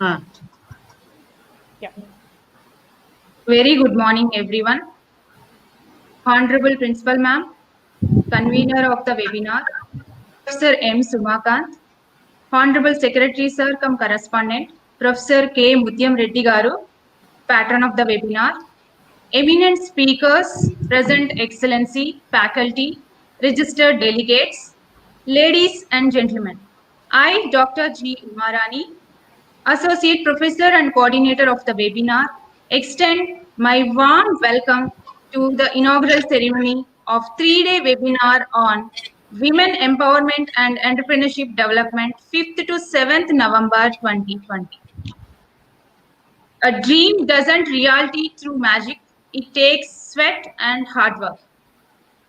Yeah. Very good morning, everyone. Honorable Principal Ma'am, Convener of the webinar, Professor M. Sumakant, Honorable Secretary Sir cum Correspondent, Professor K. Mutyam Reddy Garu, Patron of the webinar, eminent speakers, present excellency, faculty, registered delegates, ladies and gentlemen. I, Dr. G. Umarani, Associate Professor and Coordinator of the webinar, extend my warm welcome to the inaugural ceremony of 3-day webinar on Women Empowerment and Entrepreneurship Development, 5th to 7th November 2020. A dream doesn't reality through magic, it takes sweat and hard work.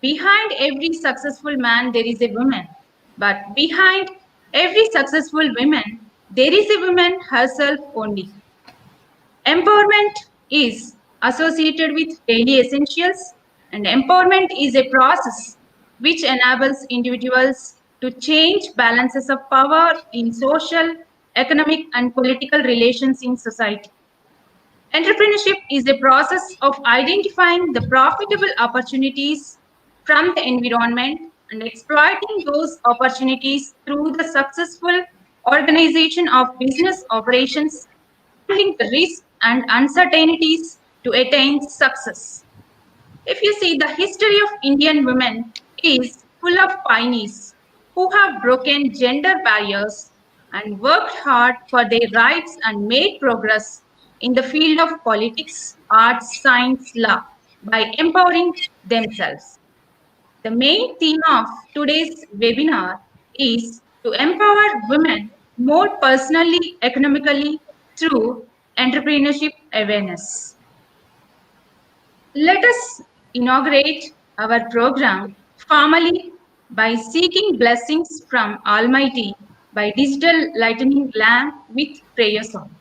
Behind every successful man, there is a woman. But behind every successful woman, there is a woman herself only. Empowerment is associated with daily essentials, and empowerment is a process which enables individuals to change balances of power in social, economic, and political relations in society. Entrepreneurship is a process of identifying the profitable opportunities from the environment and exploiting those opportunities through the successful organization of business operations, handling the risks and uncertainties to attain success. If you see, the history of Indian women is full of pioneers who have broken gender barriers and worked hard for their rights and made progress in the field of politics, arts, science, law by empowering themselves. The main theme of today's webinar is to empower women more personally, economically through entrepreneurship awareness. Let us inaugurate our program formally by seeking blessings from Almighty by digital lightning lamp with prayer song.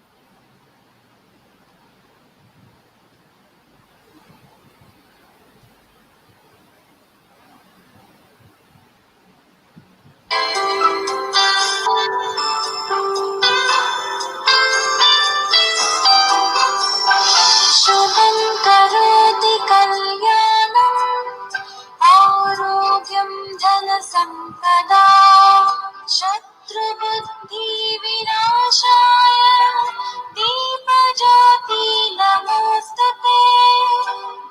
शुभं करोति कल्याणम् आरोग्यं धनसम्पदा शत्रुबुद्धिविनाशाय दीपज्योति नमोस्तुते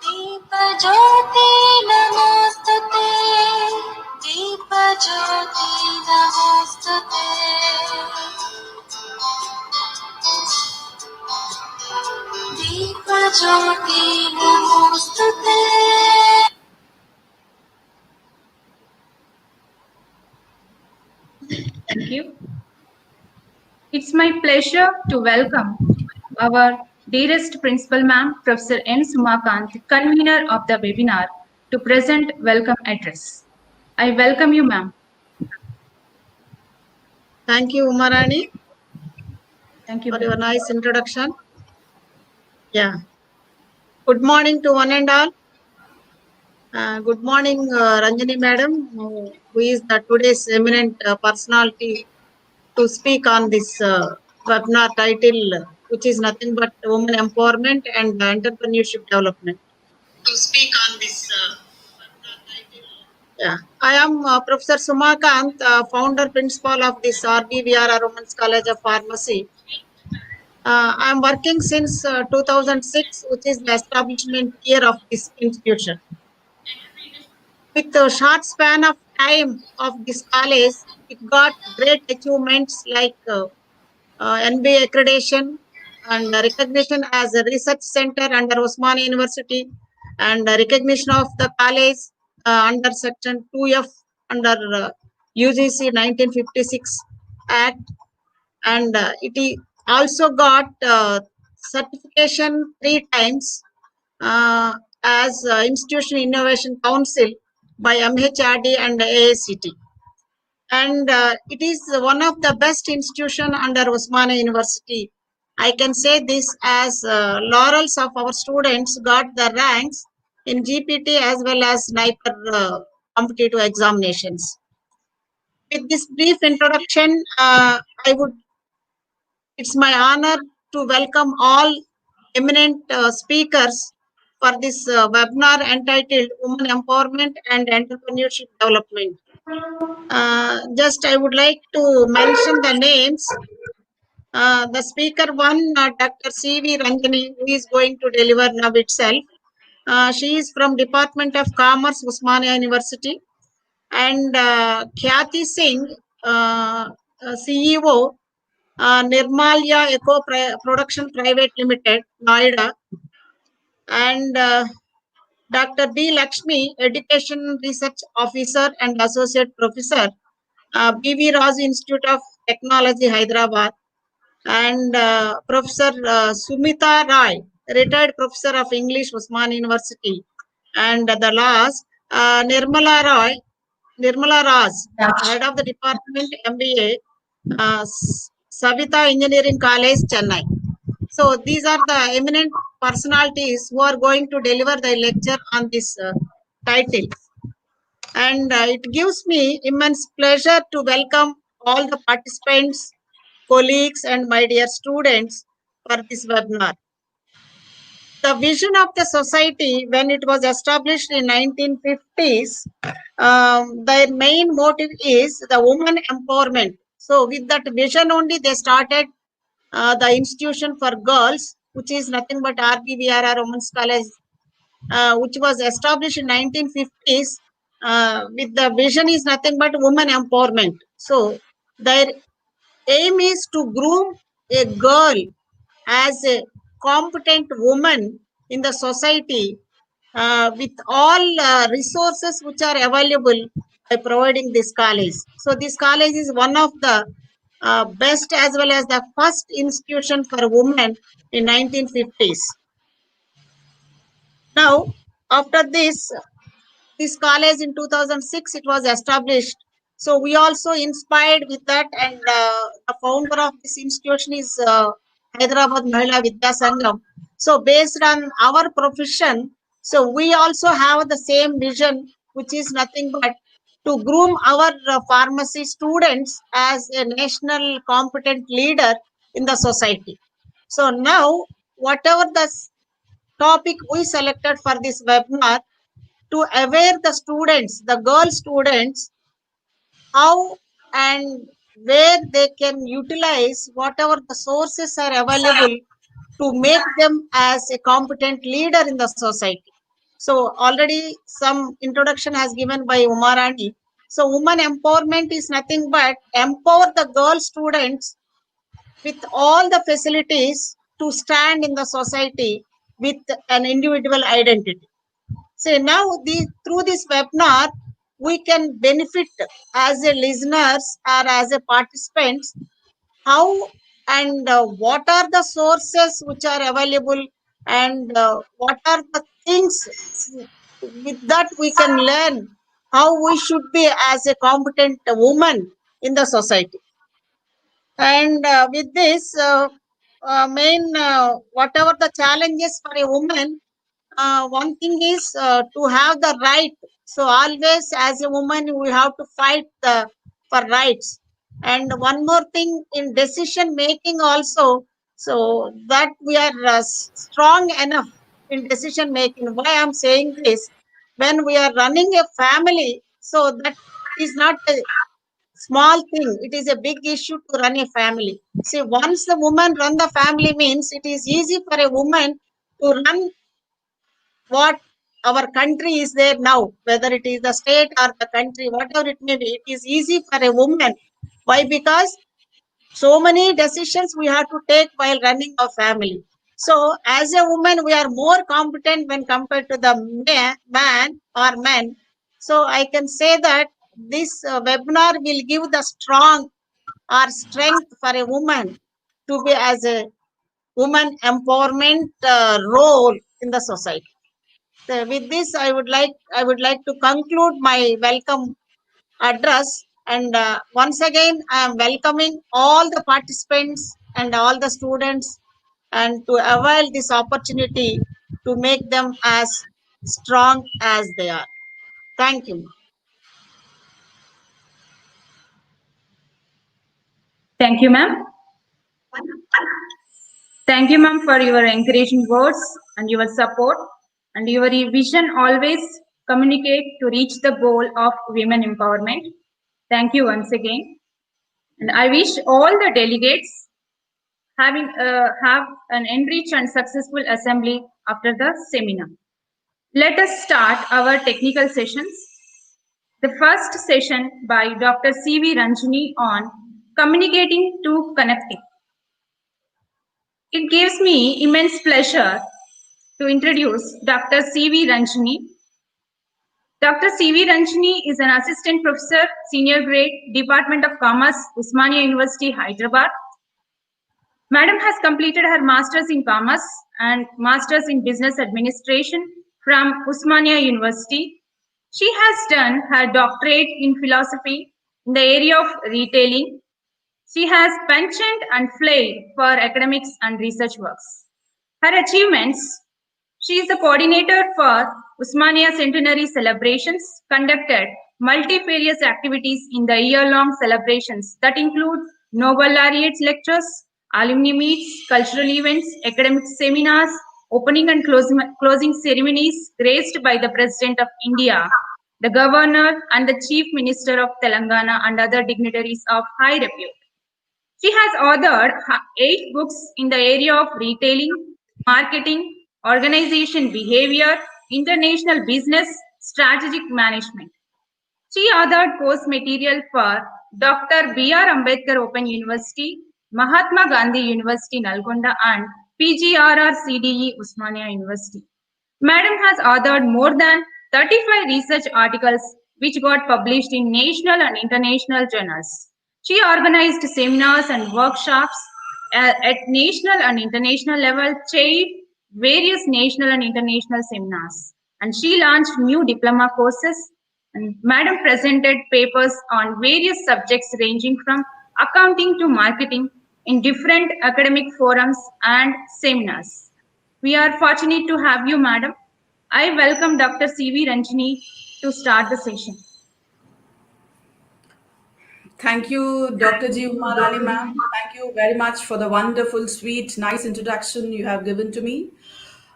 दीपज्योति नमोस्तुते दीपज्योति नमोस्तुते दीपज्योति नमोस्तुते Thank you. It's my pleasure to welcome our dearest Principal Ma'am, Professor M. Sumakant, convener of the webinar, to present welcome address. I welcome you, ma'am. Thank you, Umarani, Thank you for ma'am. your nice introduction. Yeah. Good morning to one and all. Good morning, Ranjani Madam, who is the today's eminent personality to speak on this webinar title, which is nothing but women empowerment and entrepreneurship development. To speak on this webinar title. Yeah, I am Professor Sumakant, founder principal of this RBVRR Women's College of Pharmacy. I am working since 2006, which is the establishment year of this institution. With a short span of time of this college, it got great achievements like NBA accreditation and recognition as a research center under Osmania University, and recognition of the college under Section 2F under UGC 1956 Act, and it also got certification 3 times as Institution Innovation Council by MHRD and AICT. And it is one of the best institution under Osmania University. I can say this as laurels of our students got the ranks in GPT as well as NIPER competitive examinations. With this brief introduction, I would it's my honor to welcome all eminent speakers for this webinar entitled Women Empowerment and Entrepreneurship Development. Just I would like to mention the names. The speaker one, Dr. C.V. Ranjani, who is going to deliver now itself. She is from Department of Commerce, Usmania University. And Khyati Singh, CEO, Nirmalya Eco Production Private Limited, Noida. And Dr. B. Lakshmi, Education Research Officer and Associate Professor, BV Institute of Technology, Hyderabad. And Professor Sumita Rai, retired Professor of English, Usman University. And the last, Nirmala Raj, Head of the Department, MBA, Savita Engineering College, Chennai. So these are the eminent personalities who are going to deliver the lecture on this title. And it gives me immense pleasure to welcome all the participants, colleagues, and my dear students for this webinar. The vision of the society when it was established in 1950s, their main motive is the woman empowerment. So with that vision only they started the institution for girls, which is nothing but RBVRR Women's College, which was established in 1950s. With the vision is nothing but woman empowerment. So their aim is to groom a girl as a competent woman in the society with all resources which are available by providing this college. So this college is one of the best as well as the first institution for women in 1950s. Now, after this college in 2006, it was established. So we also inspired with that, and the founder of this institution is Hyderabad Mahila Vidya Sangam. So based on our profession, so we also have the same vision, which is nothing but to groom our pharmacy students as a national competent leader in the society. So now, whatever the topic we selected for this webinar, to aware the students, the girl students, how and where they can utilize whatever the sources are available to make them as a competent leader in the society. So already some introduction has given by Umarani. So woman empowerment is nothing but empower the girl students with all the facilities to stand in the society with an individual identity. So now through this webinar, we can benefit as a listeners or as a participants how and what are the sources which are available, and what are the things with that we can learn how we should be as a competent woman in the society. And with this main whatever the challenges for a woman, one thing is to have the right. So always as a woman, we have to fight for rights. And one more thing in decision making also, so that we are strong enough in decision making. Why I'm saying this, when we are running a family, so that is not a small thing. It is a big issue to run a family. See, once the woman run the family means it is easy for a woman to run what our country is there now, whether it is the state or the country, whatever it may be, it is easy for a woman. Why? Because so many decisions we have to take while running a family. So as a woman, we are more competent when compared to the man or men. So I can say that this webinar will give the strong or strength for a woman to be as a woman empowerment role in the society. So with this, I would like to conclude my welcome address. And once again, I am welcoming all the participants and all the students, and to avail this opportunity to make them as strong as they are. Thank you. Thank you, ma'am. Thank you, ma'am, for your encouraging words and your support and your vision always communicate to reach the goal of women empowerment. Thank you once again. And I wish all the delegates have an enriched and successful assembly after the seminar. Let us start our technical sessions. The first session by Dr. C.V. Ranjani on communicating to connecting. It gives me immense pleasure to introduce Dr. C.V. Ranjani. Dr. C.V. Ranjani is an assistant professor, senior grade, Department of Commerce, Usmania University, Hyderabad. Madam has completed her Masters in Commerce and Masters in Business Administration from Usmania University. She has done her doctorate in philosophy in the area of retailing. She has penchant and flair for academics and research works. Her achievements: she is the coordinator for Usmania Centenary celebrations, conducted multifarious activities in the year-long celebrations that include Nobel laureates lectures, alumni meets, cultural events, academic seminars, opening and closing ceremonies graced by the President of India, the Governor and the Chief Minister of Telangana and other dignitaries of high repute. She has authored 8 books in the area of retailing, marketing, organization behavior, international business, strategic management. She authored course material for Dr. B.R. Ambedkar Open University, Mahatma Gandhi University Nalgonda and PGRR CDE Usmania University. Madam has authored more than 35 research articles which got published in national and international journals. She organized seminars and workshops at national and international level, chaired various national and international seminars, and she launched new diploma courses. And Madam presented papers on various subjects ranging from accounting to marketing in different academic forums and seminars. We are fortunate to have you, Madam. I welcome Dr. C.V. Ranjani to start the session. Thank you, Dr. G. Umarani, ma'am. Thank you very much for the wonderful, sweet, nice introduction you have given to me.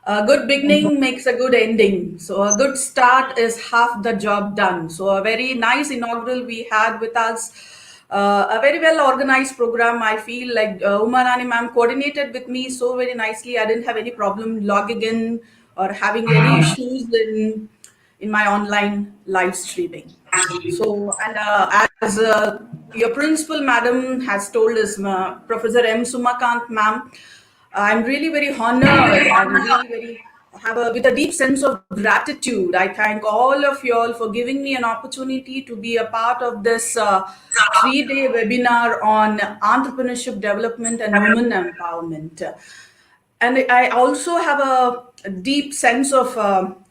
A good beginning makes a good ending. So a good start is half the job done. So a very nice inaugural we had with us. A very well organized program. I feel like Umarani ma'am coordinated with me so very nicely. I didn't have any problem logging in or having any issues in my online live streaming. So, and as your principal madam has told us, Professor M. Sumakant ma'am, I'm really very honored and really very have a with a deep sense of gratitude. I thank all of you all for giving me an opportunity to be a part of this 3-day webinar on entrepreneurship development and women empowerment. And I also have a deep sense of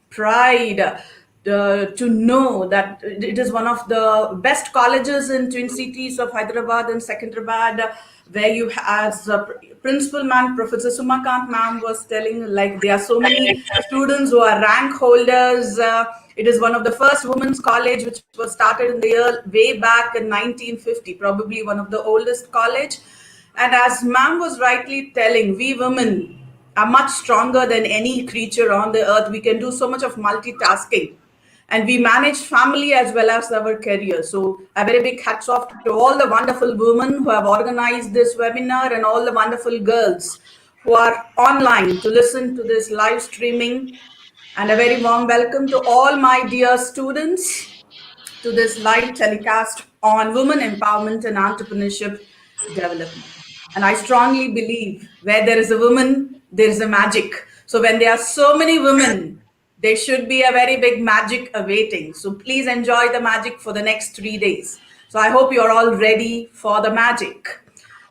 pride to know that it is one of the best colleges in Twin Cities of Hyderabad and Secunderabad, where you, as principal man, Professor Sumakant ma'am was telling, like there are so many students who are rank holders. It is one of the first women's college which was started in the year way back in 1950, probably one of the oldest college. And as ma'am was rightly telling, we women are much stronger than any creature on the earth. We can do so much of multitasking. And we manage family as well as our career. So a very big hats off to all the wonderful women who have organized this webinar and all the wonderful girls who are online to listen to this live streaming. And a very warm welcome to all my dear students to this live telecast on women empowerment and entrepreneurship development. And I strongly believe where there is a woman, there is a magic. So when there are so many women, there should be a very big magic awaiting. So please enjoy the magic for the next 3 days. So I hope you're all ready for the magic.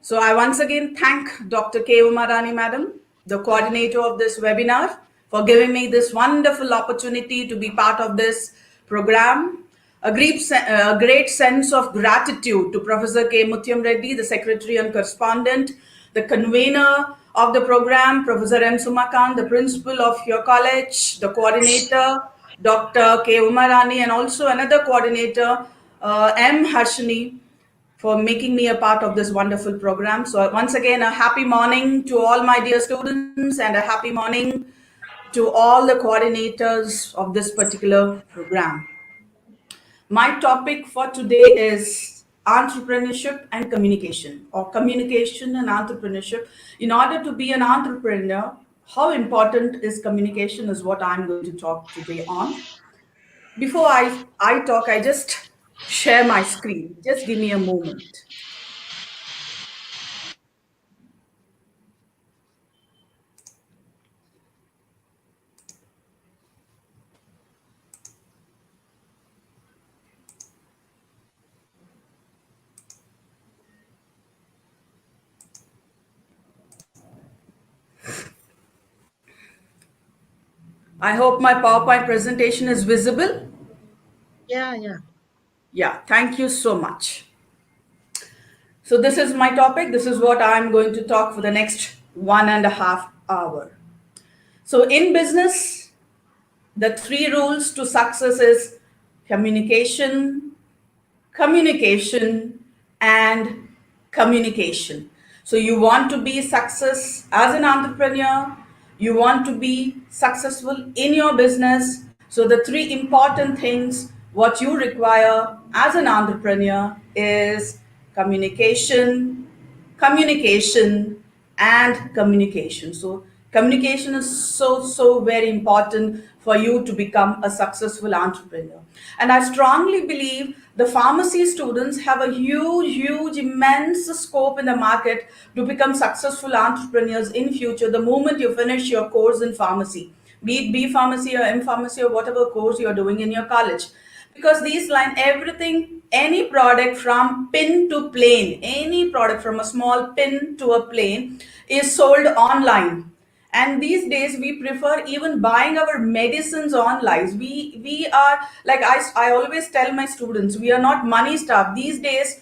So I once again thank Dr. K. Umarani Madam, the coordinator of this webinar, for giving me this wonderful opportunity to be part of this program. A great sense of gratitude to Professor K. Mutyam Reddy, the secretary and correspondent, the convener of the program, Professor M. Sumakant, the principal of your college, the coordinator, Dr. K. Umarani, and also another coordinator, M. Harshini, for making me a part of this wonderful program. So, once again, a happy morning to all my dear students and a happy morning to all the coordinators of this particular program. My topic for today is entrepreneurship and communication, or communication and entrepreneurship. In order to be an entrepreneur, how important is communication is what I'm going to talk today on. Before I talk, I just share my screen. Just give me a moment. I hope my PowerPoint presentation is visible. Yeah, yeah. Yeah, thank you so much. So this is my topic. This is what I'm going to talk for the next 1.5 hours. So in business, the three rules to success is communication, communication, and communication. So you want to be success as an entrepreneur, you want to be successful in your business. So the three important things what you require as an entrepreneur is communication, communication, and communication. So communication is so very important for you to become a successful entrepreneur. And I strongly believe the pharmacy students have a huge immense scope in the market to become successful entrepreneurs in future the moment you finish your course in pharmacy, be it B pharmacy or M pharmacy or whatever course you're doing in your college. Because these line everything, any product from pin to plane, any product from a small pin to a plane is sold online. And these days we prefer even buying our medicines online. We are like, I always tell my students, we are not money starved these days.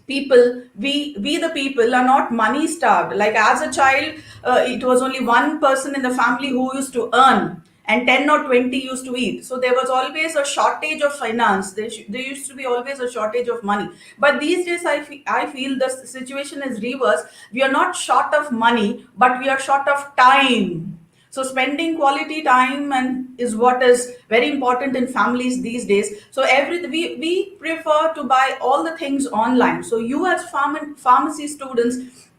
People, we the people are not money starved. Like as a child, it was only one person in the family who used to earn, and 10 or 20 used to eat. So there was always a shortage of finance. There used to be always a shortage of money. But these days I feel the situation is reverse. We are not short of money, but we are short of time. So spending quality time and is what is very important in families these days. So we prefer to buy all the things online. So you as pharmacy students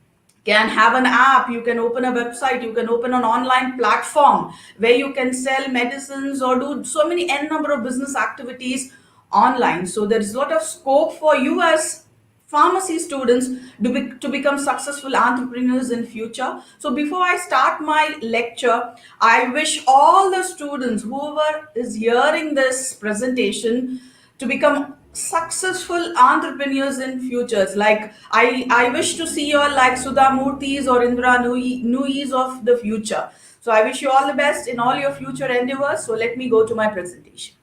can have an app, you can open a website, you can open an online platform where you can sell medicines or do so many n number of business activities online. So there is a lot of scope for you as pharmacy students to become successful entrepreneurs in future. So before I start my lecture, I wish all the students, whoever is hearing this presentation, to become successful entrepreneurs in futures. Like I wish to see you all like Sudha Murthy's or Indra Nui's of the future. So I wish you all the best in all your future endeavors. So let me go to my presentation.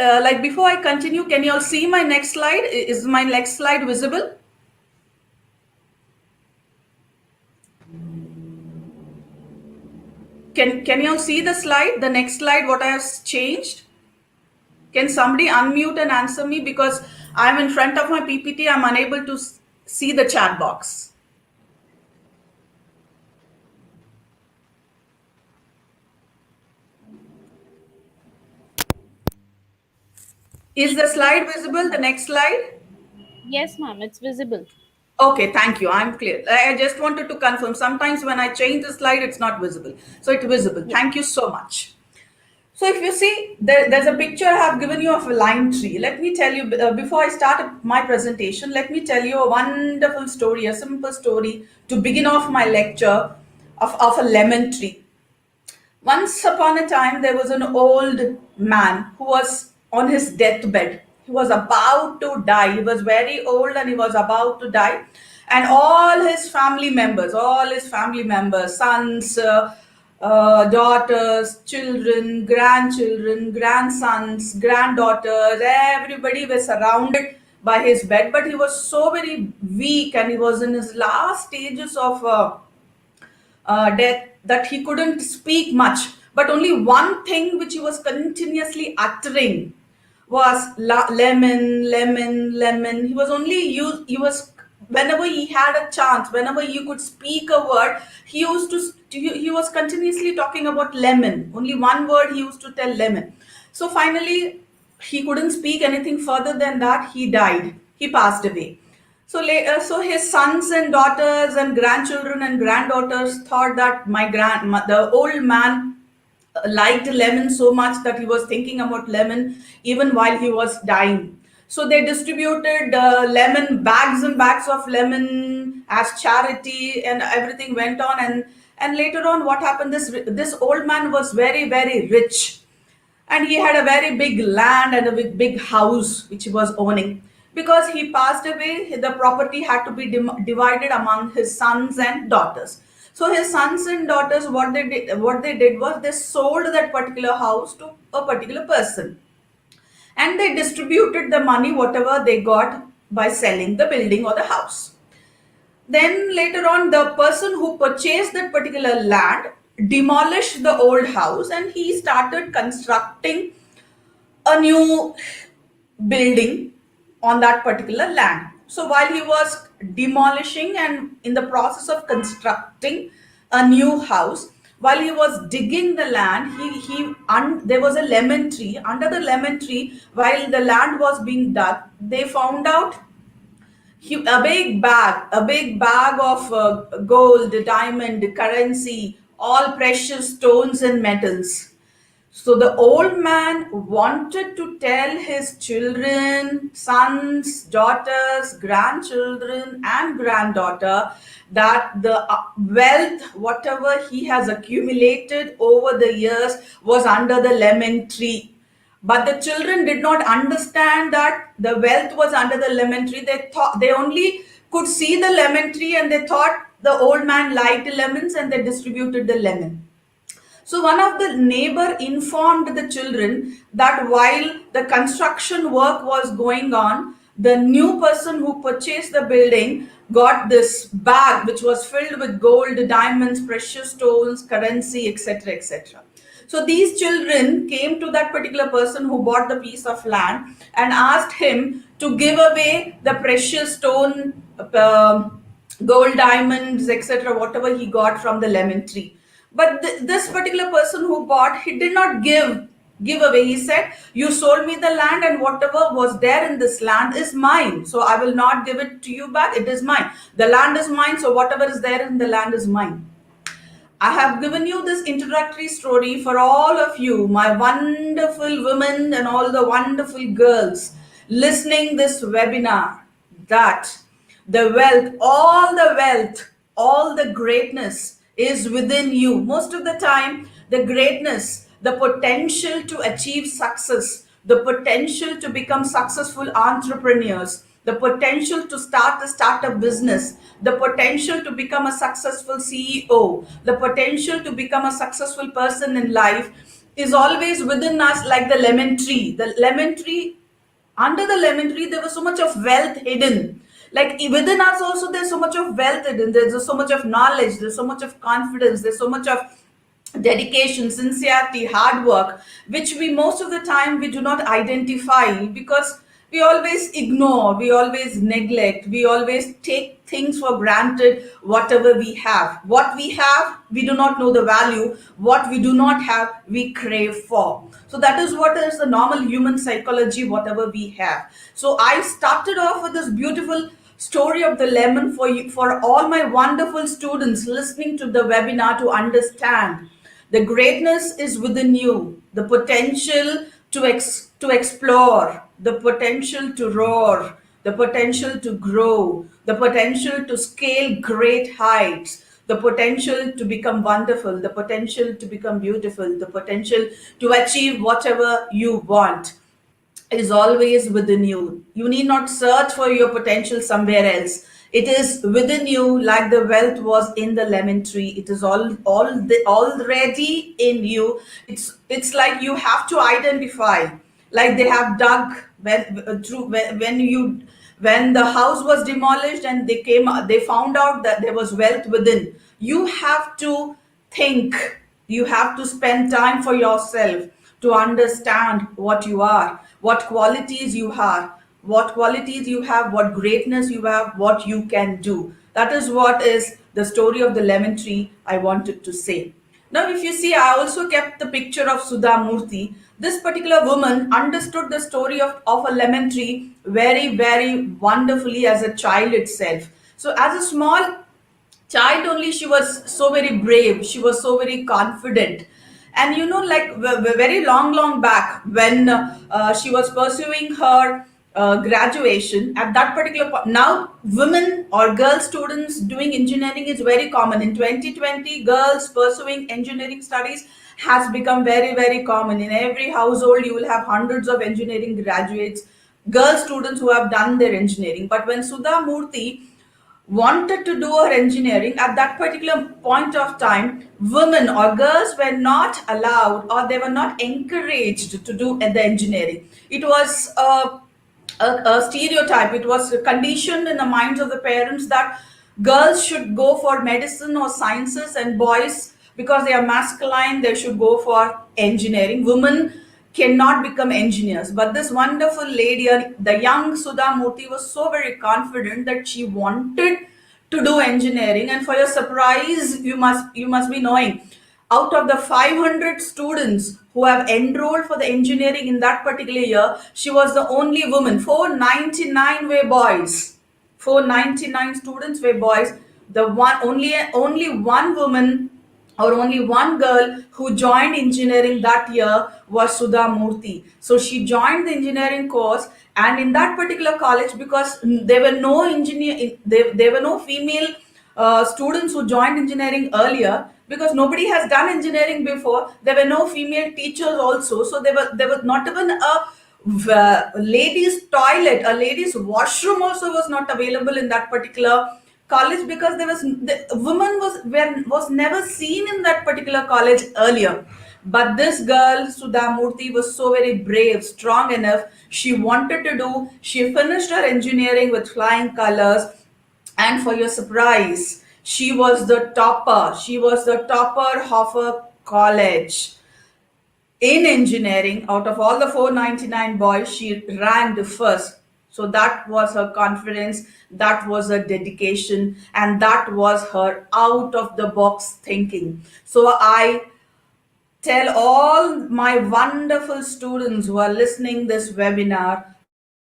Like before I continue, can you all see my next slide? Is my next slide visible? Can you all see the slide? The next slide, what I have changed? Can somebody unmute and answer me, because I'm in front of my PPT, I'm unable to see the chat box. Is the slide visible? The next slide? Yes, ma'am, it's visible. Okay, thank you. I'm clear. I just wanted to confirm. Sometimes when I change the slide, it's not visible. So it's visible. Yeah. Thank you so much. So if you see, there's a picture I have given you of a lime tree. Let me tell you, before I start my presentation, let me tell you a wonderful story, a simple story to begin off my lecture of a lemon tree. Once upon a time, there was an old man who was on his deathbed. He was about to die. He was very old and he was about to die. And all his family members, sons, daughters, children, grandchildren, grandsons, granddaughters, everybody was surrounded by his bed. But he was so very weak and he was in his last stages of death that he couldn't speak much, but only one thing which he was continuously uttering was lemon, lemon, lemon. He was only used, he was, whenever he had a chance, whenever you could speak a word, he used to, he was continuously talking about lemon. Only one word he used to tell, lemon. So finally, he couldn't speak anything further than that. He died. He passed away. So later, so his sons and daughters and grandchildren and granddaughters thought that the old man liked lemon so much that he was thinking about lemon even while he was dying. So they distributed lemon, bags and bags of lemon as charity, and everything went on. And later on, what happened? This old man was very, very rich, and he had a very big land and a big house which he was owning. Because he passed away, the property had to be divided among his sons and daughters. So his sons and daughters, what they did was they sold that particular house to a particular person, and they distributed the money whatever they got by selling the building or the house. Then later on, the person who purchased that particular land demolished the old house, and he started constructing a new building on that particular land. So while he was demolishing and in the process of constructing a new house, while he was digging the land, there was a lemon tree. Under the lemon tree, while the land was being dug, they found out a big bag of gold, diamond, currency, all precious stones and metals. So the old man wanted to tell his children, sons, daughters, grandchildren, and granddaughter that the wealth, whatever he has accumulated over the years, was under the lemon tree. But the children did not understand that the wealth was under the lemon tree. They thought they only could see the lemon tree, and they thought the old man liked lemons, and they distributed the lemon. So one of the neighbor informed the children that while the construction work was going on, the new person who purchased the building got this bag which was filled with gold, diamonds, precious stones, currency, etc., etc. So these children came to that particular person who bought the piece of land and asked him to give away the precious stone, gold, diamonds, etc., whatever he got from the lemon tree. But this particular person who bought, he did not give away. He said, "You sold me the land, and whatever was there in this land is mine. So I will not give it to you back. It is mine. The land is mine. So whatever is there in the land is mine." I have given you this introductory story for all of you, my wonderful women and all the wonderful girls listening this webinar, that the wealth, all the greatness is within you. Most of the time, the greatness, the potential to achieve success, the potential to become successful entrepreneurs, the potential to start a startup business, the potential to become a successful CEO, the potential to become a successful person in life is always within us, like the lemon tree. The lemon tree, under the lemon tree, there was so much of wealth hidden. Like within us also, there's so much of wealth hidden. There's so much of knowledge. There's so much of confidence. There's so much of dedication, sincerity, hard work, which we most of the time we do not identify, because we always ignore, we always neglect, we always take things for granted. Whatever we have, what we have, we do not know the value. What we do not have, we crave for. So that is what is the normal human psychology, whatever we have. So I started off with this beautiful story of the lemon for you, for all my wonderful students listening to the webinar, to understand the greatness is within you, the potential to explore, the potential to roar, the potential to grow, the potential to scale great heights, the potential to become wonderful, the potential to become beautiful, the potential to achieve whatever you want is always within you. You need not search for your potential somewhere else. It is within you, like the wealth was in the lemon tree. It is already in you. It's like you have to identify. Like they have dug when the house was demolished and they found out that there was wealth within. You have to think. You have to spend time for yourself to understand what you are, what qualities you have, what greatness you have, what you can do. That is what is the story of the lemon tree I wanted to say. Now, if you see, I also kept the picture of Sudha Murthy. This particular woman understood the story of a lemon tree very, very wonderfully as a child itself. So, as a small child only, she was so very brave, she was so very confident. And like very long back, when she was pursuing her graduation at that particular point. Now women or girl students doing engineering is very common in 2020. Girls pursuing engineering studies has become very, very common. In every household you will have hundreds of engineering graduates, girl students who have done their engineering. But when Sudha Murthy wanted to do her engineering at that particular point of time, women or girls were not allowed, or they were not encouraged to do the engineering. It was a stereotype, it was conditioned in the minds of the parents that girls should go for medicine or sciences, and boys, because they are masculine, they should go for engineering. Women cannot become engineers. But this wonderful lady, the young Sudha Murthy, was so very confident that she wanted to do engineering. And for your surprise, you must be knowing, out of the 500 students who have enrolled for the engineering in that particular year, she was the only woman. 499 were boys. 499 students were boys. The one only one woman, or only one girl who joined engineering that year, was Sudha Murthy. So she joined the engineering course, and in that particular college, because there were no there were no female students who joined engineering earlier, because nobody has done engineering before. There were no female teachers also, so there was not even a ladies toilet, a ladies washroom also was not available in that particular college, because there was the woman was never seen in that particular college earlier. But this girl Sudha Murthy was so very brave, strong enough. She wanted to do. She finished her engineering with flying colors, and for your surprise, she was the topper. She was the topper of her college in engineering. Out of all the 499 boys, she ranked first. So that was her confidence, that was her dedication, and that was her out of the box thinking. So I tell all my wonderful students who are listening this webinar,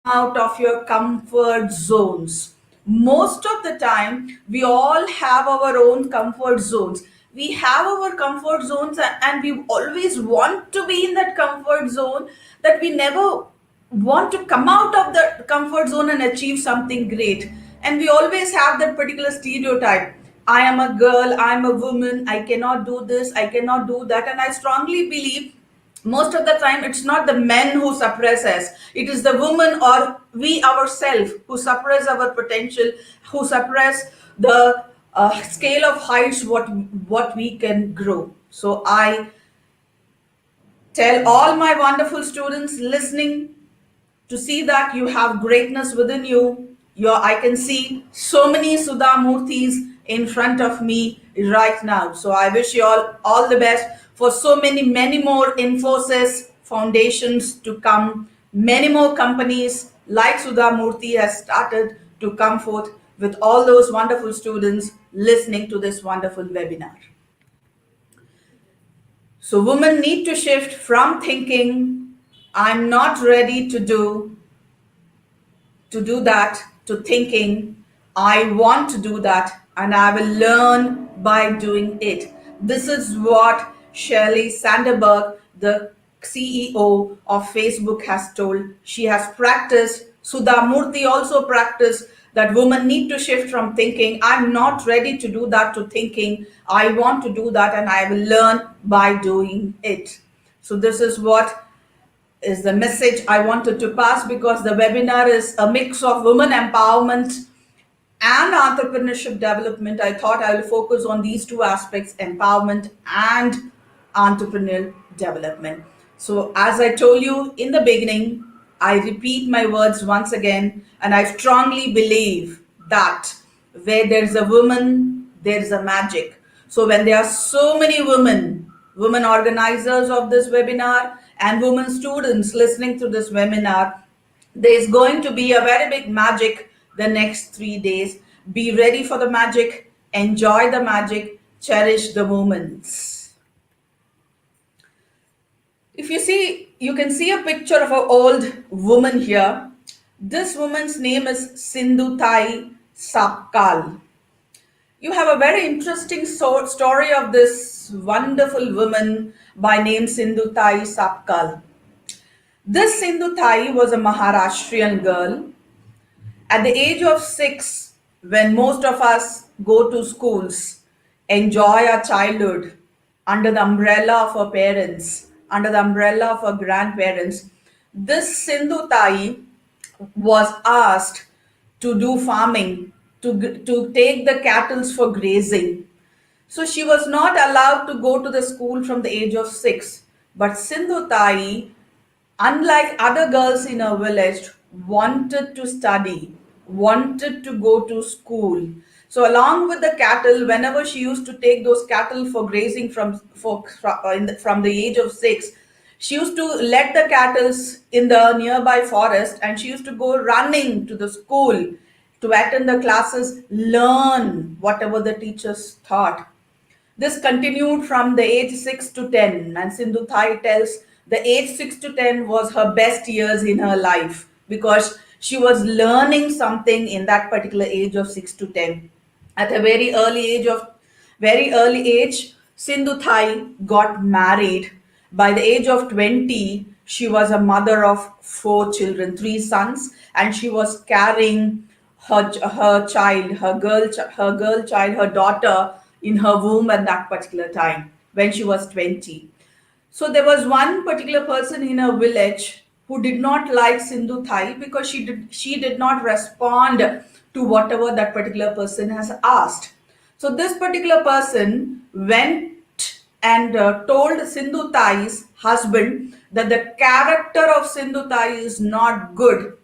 out of your comfort zones. Most of the time, we all have our own comfort zones. We have our comfort zones, and we always want to be in that comfort zone, that we never want to come out of the comfort zone and achieve something great. And we always have that particular stereotype. I am a girl, I am a woman, I cannot do this, I cannot do that. And I strongly believe most of the time it's not the men who suppress us, it is the woman or we ourselves who suppress our potential, who suppress the scale of heights what we can grow. So I tell all my wonderful students listening to see that you have greatness within you. I can see so many Sudha Murthis in front of me right now. So I wish you all the best for so many more Infosys foundations to come. Many more companies like Sudha Murthy has started to come forth with all those wonderful students listening to this wonderful webinar. So women need to shift from thinking, I'm not ready to do that, to thinking, I want to do that and I will learn by doing it. This is what Shirley Sandberg, the CEO of Facebook, has told. She has practiced. Sudha Murthy also practiced that women need to shift from thinking, I'm not ready to do that, to thinking, I want to do that and I will learn by doing it. So this is what is the message I wanted to pass, because the webinar is a mix of women empowerment and entrepreneurship development. I thought I will focus on these two aspects, empowerment and entrepreneurial development. So as I told you in the beginning, I repeat my words once again, and I strongly believe that where there's a woman, there's a magic. So when there are so many women organizers of this webinar, and women students listening to this webinar, there's going to be a very big magic the next 3 days. Be ready for the magic, enjoy the magic, cherish the moments. If you see, you can see a picture of an old woman here. This woman's name is Sindhu Tai Sapkal. You have a very interesting story of this wonderful woman by name Sindhu Tai Sapkal. This Sindhu Tai was a Maharashtrian girl. At the age of 6, when most of us go to schools, enjoy our childhood under the umbrella of our parents, under the umbrella of our grandparents, this Sindhu Tai was asked to do farming, to take the cattle for grazing. So she was not allowed to go to the school from the age of 6. But Sindhu Tai, unlike other girls in her village, wanted to study, wanted to go to school. So along with the cattle, whenever she used to take those cattle for grazing from the age of 6, she used to let the cattle in the nearby forest, and she used to go running to the school to attend the classes, learn whatever the teachers taught. This continued from the age 6 to 10, and Sindhu Thai tells the age 6 to 10 was her best years in her life because she was learning something in that particular age of 6 to 10. At a very early age, Sindhu Thai got married. By the age of 20, she was a mother of 4 children, 3 sons, and she was carrying her child, her girl child, her daughter in her womb at that particular time when she was 20. So there was one particular person in her village who did not like Sindhu Thai because she did not respond to whatever that particular person has asked. So this particular person went and told Sindhu Thai's husband that the character of Sindhu Thai is not good.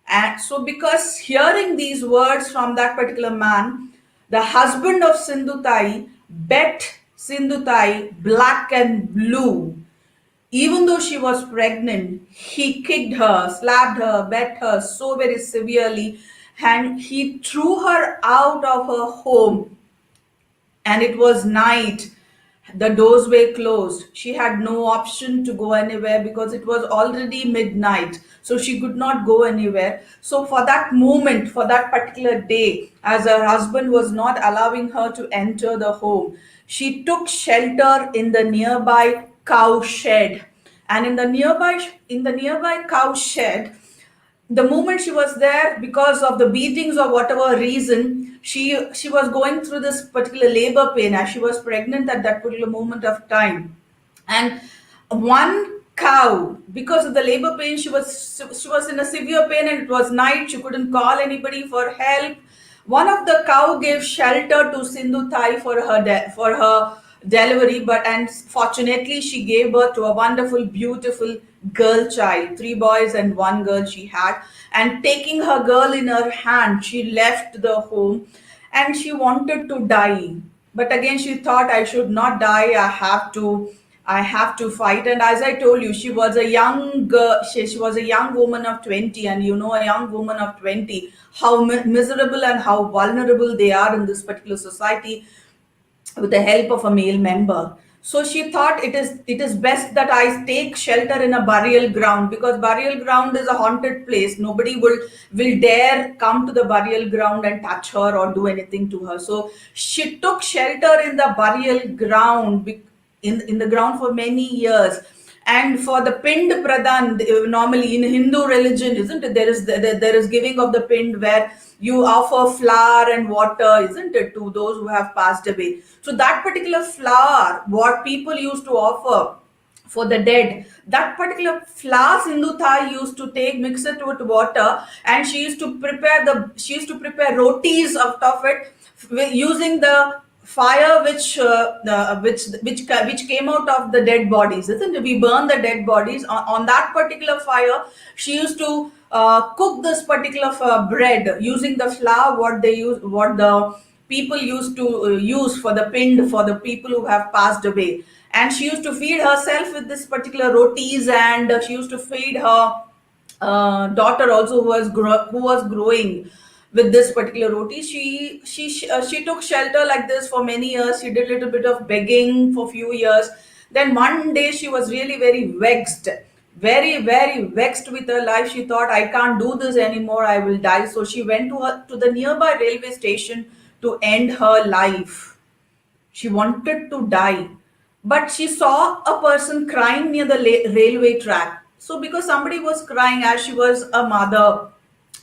And so, because hearing these words from that particular man, the husband of Sindhu Tai bet Sindhu Tai black and blue. Even though she was pregnant, he kicked her, slapped her, bet her so very severely, and he threw her out of her home. And it was night. The doors were closed. She had no option to go anywhere because it was already midnight. So she could not go anywhere. So, for that moment, for that particular day, as her husband was not allowing her to enter the home, she took shelter in the nearby cow shed. And in the nearby cow shed, the moment she was there, because of the beatings or whatever reason, she was going through this particular labor pain as she was pregnant at that particular moment of time. And one cow, because of the labor pain, she was in a severe pain, and it was night, she couldn't call anybody for help. One of the cow gave shelter to Sindhu Thai for her delivery, but and fortunately she gave birth to a wonderful, beautiful girl child, 3 boys and 1 girl she had. And taking her girl in her hand, she left the home, and she wanted to die. But again, she thought, I should not die. I have to fight. And as I told you, she was a young girl. She was a young woman of 20, and you know, a young woman of 20, how miserable and how vulnerable they are in this particular society with the help of a male member. So she thought, it is best that I take shelter in a burial ground, because burial ground is a haunted place. Nobody will dare come to the burial ground and touch her or do anything to her. So she took shelter in the burial ground, in the ground for many years. And for the pind pradhan, normally in Hindu religion, isn't it, there is giving of the pind, where you offer flour and water, isn't it, to those who have passed away. So that particular flour, what people used to offer for the dead, that particular flour Sindhu Thai used to take, mix it with water, and she used to prepare rotis out of it, using the fire which came out of the dead bodies, isn't it? We burn the dead bodies on that particular fire. She used to cook this particular bread using the flour what the people used to use for the pind, for the people who have passed away. and she used to feed herself with this particular rotis, and she used to feed her daughter also, who was growing with this particular roti. She took shelter like this for many years. She did a little bit of begging for few years. Then one day she was really very vexed, very vexed with her life. She thought, I can't do this anymore, I will die. So she went to the nearby railway station to end her life. She wanted to die, but she saw a person crying near the railway track. So, because somebody was crying, as she was a mother,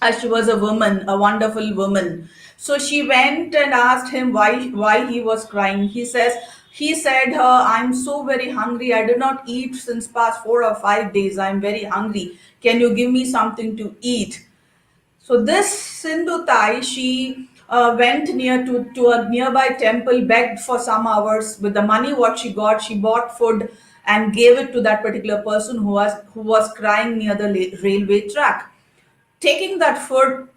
as she was a woman, a wonderful woman, so she went and asked him why he was crying. He said her, I'm so very hungry. I did not eat since past 4 or 5 days. I'm very hungry. Can you give me something to eat? So this Sindhu Tai, she went to a nearby temple, begged for some hours. With the money what she got, she bought food and gave it to that particular person who was crying near the railway track. Taking that food,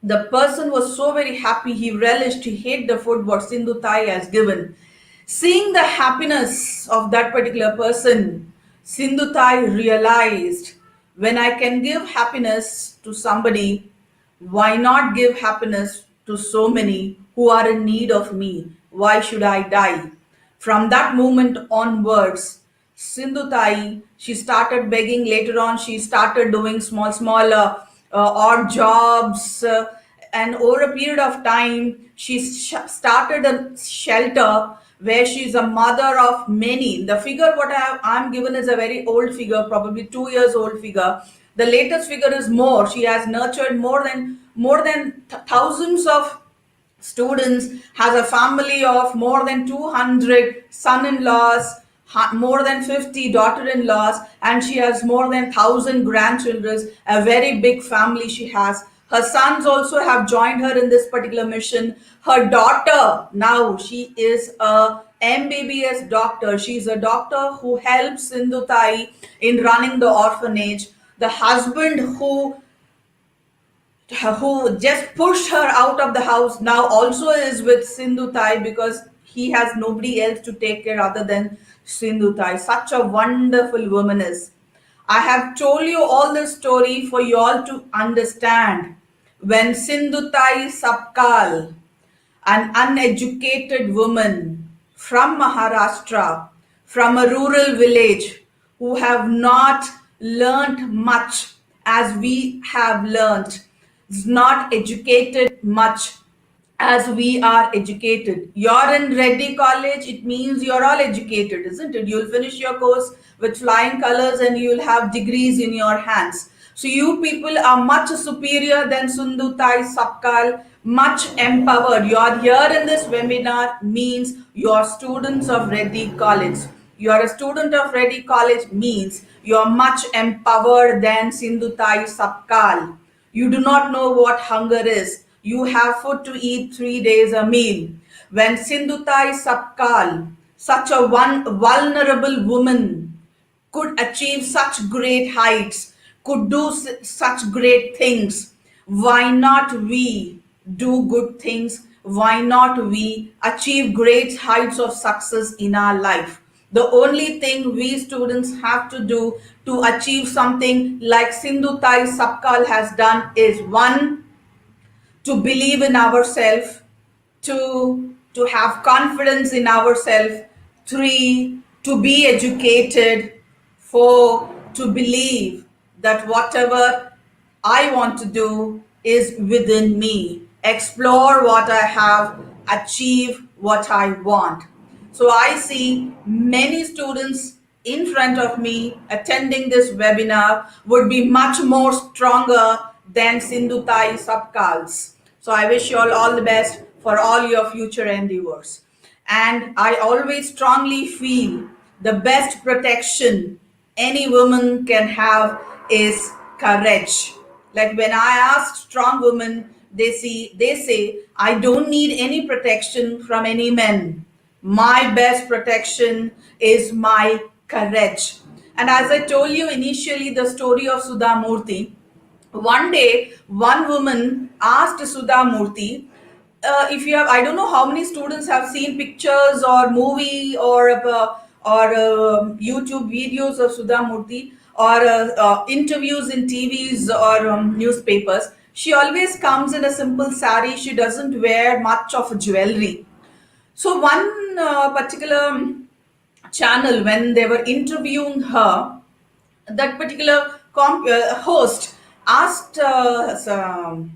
the person was so very happy. He relished. He ate the food what Sindhu Tai has given. Seeing the happiness of that particular person, Sindhu Tai realized, when I can give happiness to somebody, why not give happiness to so many who are in need of me? Why should I die? From that moment onwards, Sindhu Tai, she started begging. Later on, she started doing small odd jobs. And over a period of time, she started a shelter where she's a mother of many. The figure what I'm given is a very old figure, probably 2 years old figure. The latest figure is more. She has nurtured more than thousands of students, has a family of more than 200 son-in-laws, more than 50 daughter-in-laws, and she has more than 1,000 grandchildren. A very big family she has. Her sons also have joined her in this particular mission. Her daughter, now she is a MBBS doctor. She's a doctor who helps Sindhu Tai in running the orphanage. The husband who just pushed her out of the house now also is with Sindhu Tai, because he has nobody else to take care other than Sindhu Tai. Such a wonderful woman is. I have told you all this story for you all to understand. When Sindhu Tai Sapkal, an uneducated woman from Maharashtra, from a rural village, who have not learnt much as we have learnt, is not educated much as we are educated. You're in Reddy College, it means you're all educated, isn't it? You'll finish your course with flying colors and you'll have degrees in your hands. So you people are much superior than Sindhu Tai Sapkal, much empowered. You're here in this webinar means you're students of Reddy College. You're a student of Reddy College means you're much empowered than Sindhu Tai Sapkal. You do not know what hunger is. You have food to eat 3 days a meal. When Sindhutai Sapkal, such a vulnerable woman, could achieve such great heights, could do such great things, why not we do good things? Why not we achieve great heights of success in our life? The only thing we students have to do to achieve something like Sindhu Tai Sapkal has done is, one, to believe in ourselves, to have confidence in ourselves, three, to be educated, four, to believe that whatever I want to do is within me. Explore what I have, achieve what I want. So I see many students in front of me attending this webinar would be much more stronger than Sindhu Tai Sapkals. So I wish you all the best for all your future endeavors. And I always strongly feel the best protection any woman can have is courage. Like when I ask strong women, they say, I don't need any protection from any men. My best protection is my courage. And as I told you initially, the story of Sudha Murthy, one day one woman asked Sudha Murthy, if you have, I don't know how many students have seen pictures or movie or YouTube videos of Sudha Murthy, or interviews in TVs or newspapers, she always comes in a simple sari. She doesn't wear much of jewelry. So one particular channel, when they were interviewing her, that particular host asked Sudha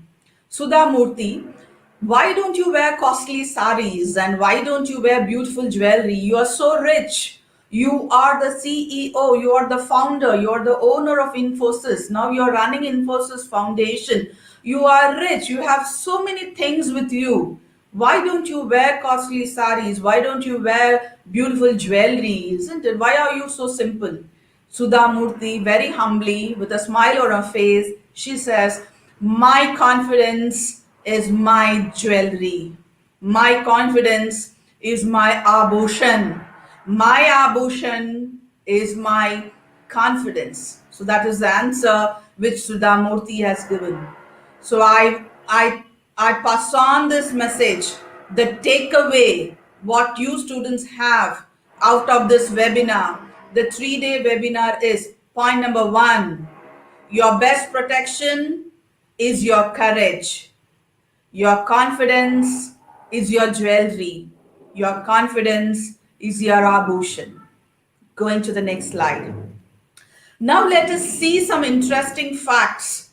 Murthy, why don't you wear costly saris and why don't you wear beautiful jewelry? You are so rich. You are the CEO, you are the founder, you are the owner of Infosys. Now you are running Infosys Foundation. You are rich, you have so many things with you. Why don't you wear costly saris? Why don't you wear beautiful jewelry? Isn't it? Why are you so simple? Sudha Murthy, very humbly, with a smile on her face, she says, my confidence is my jewelry. My confidence is my abhushan. My abhushan is my confidence. So that is the answer which Sudha Murthy has given. So I pass on this message, the takeaway, what you students have out of this webinar. The 3-day webinar is point number 1. Your best protection is your courage. Your confidence is your jewelry. Your confidence is your abhushan. Going to the next slide. Now let us see some interesting facts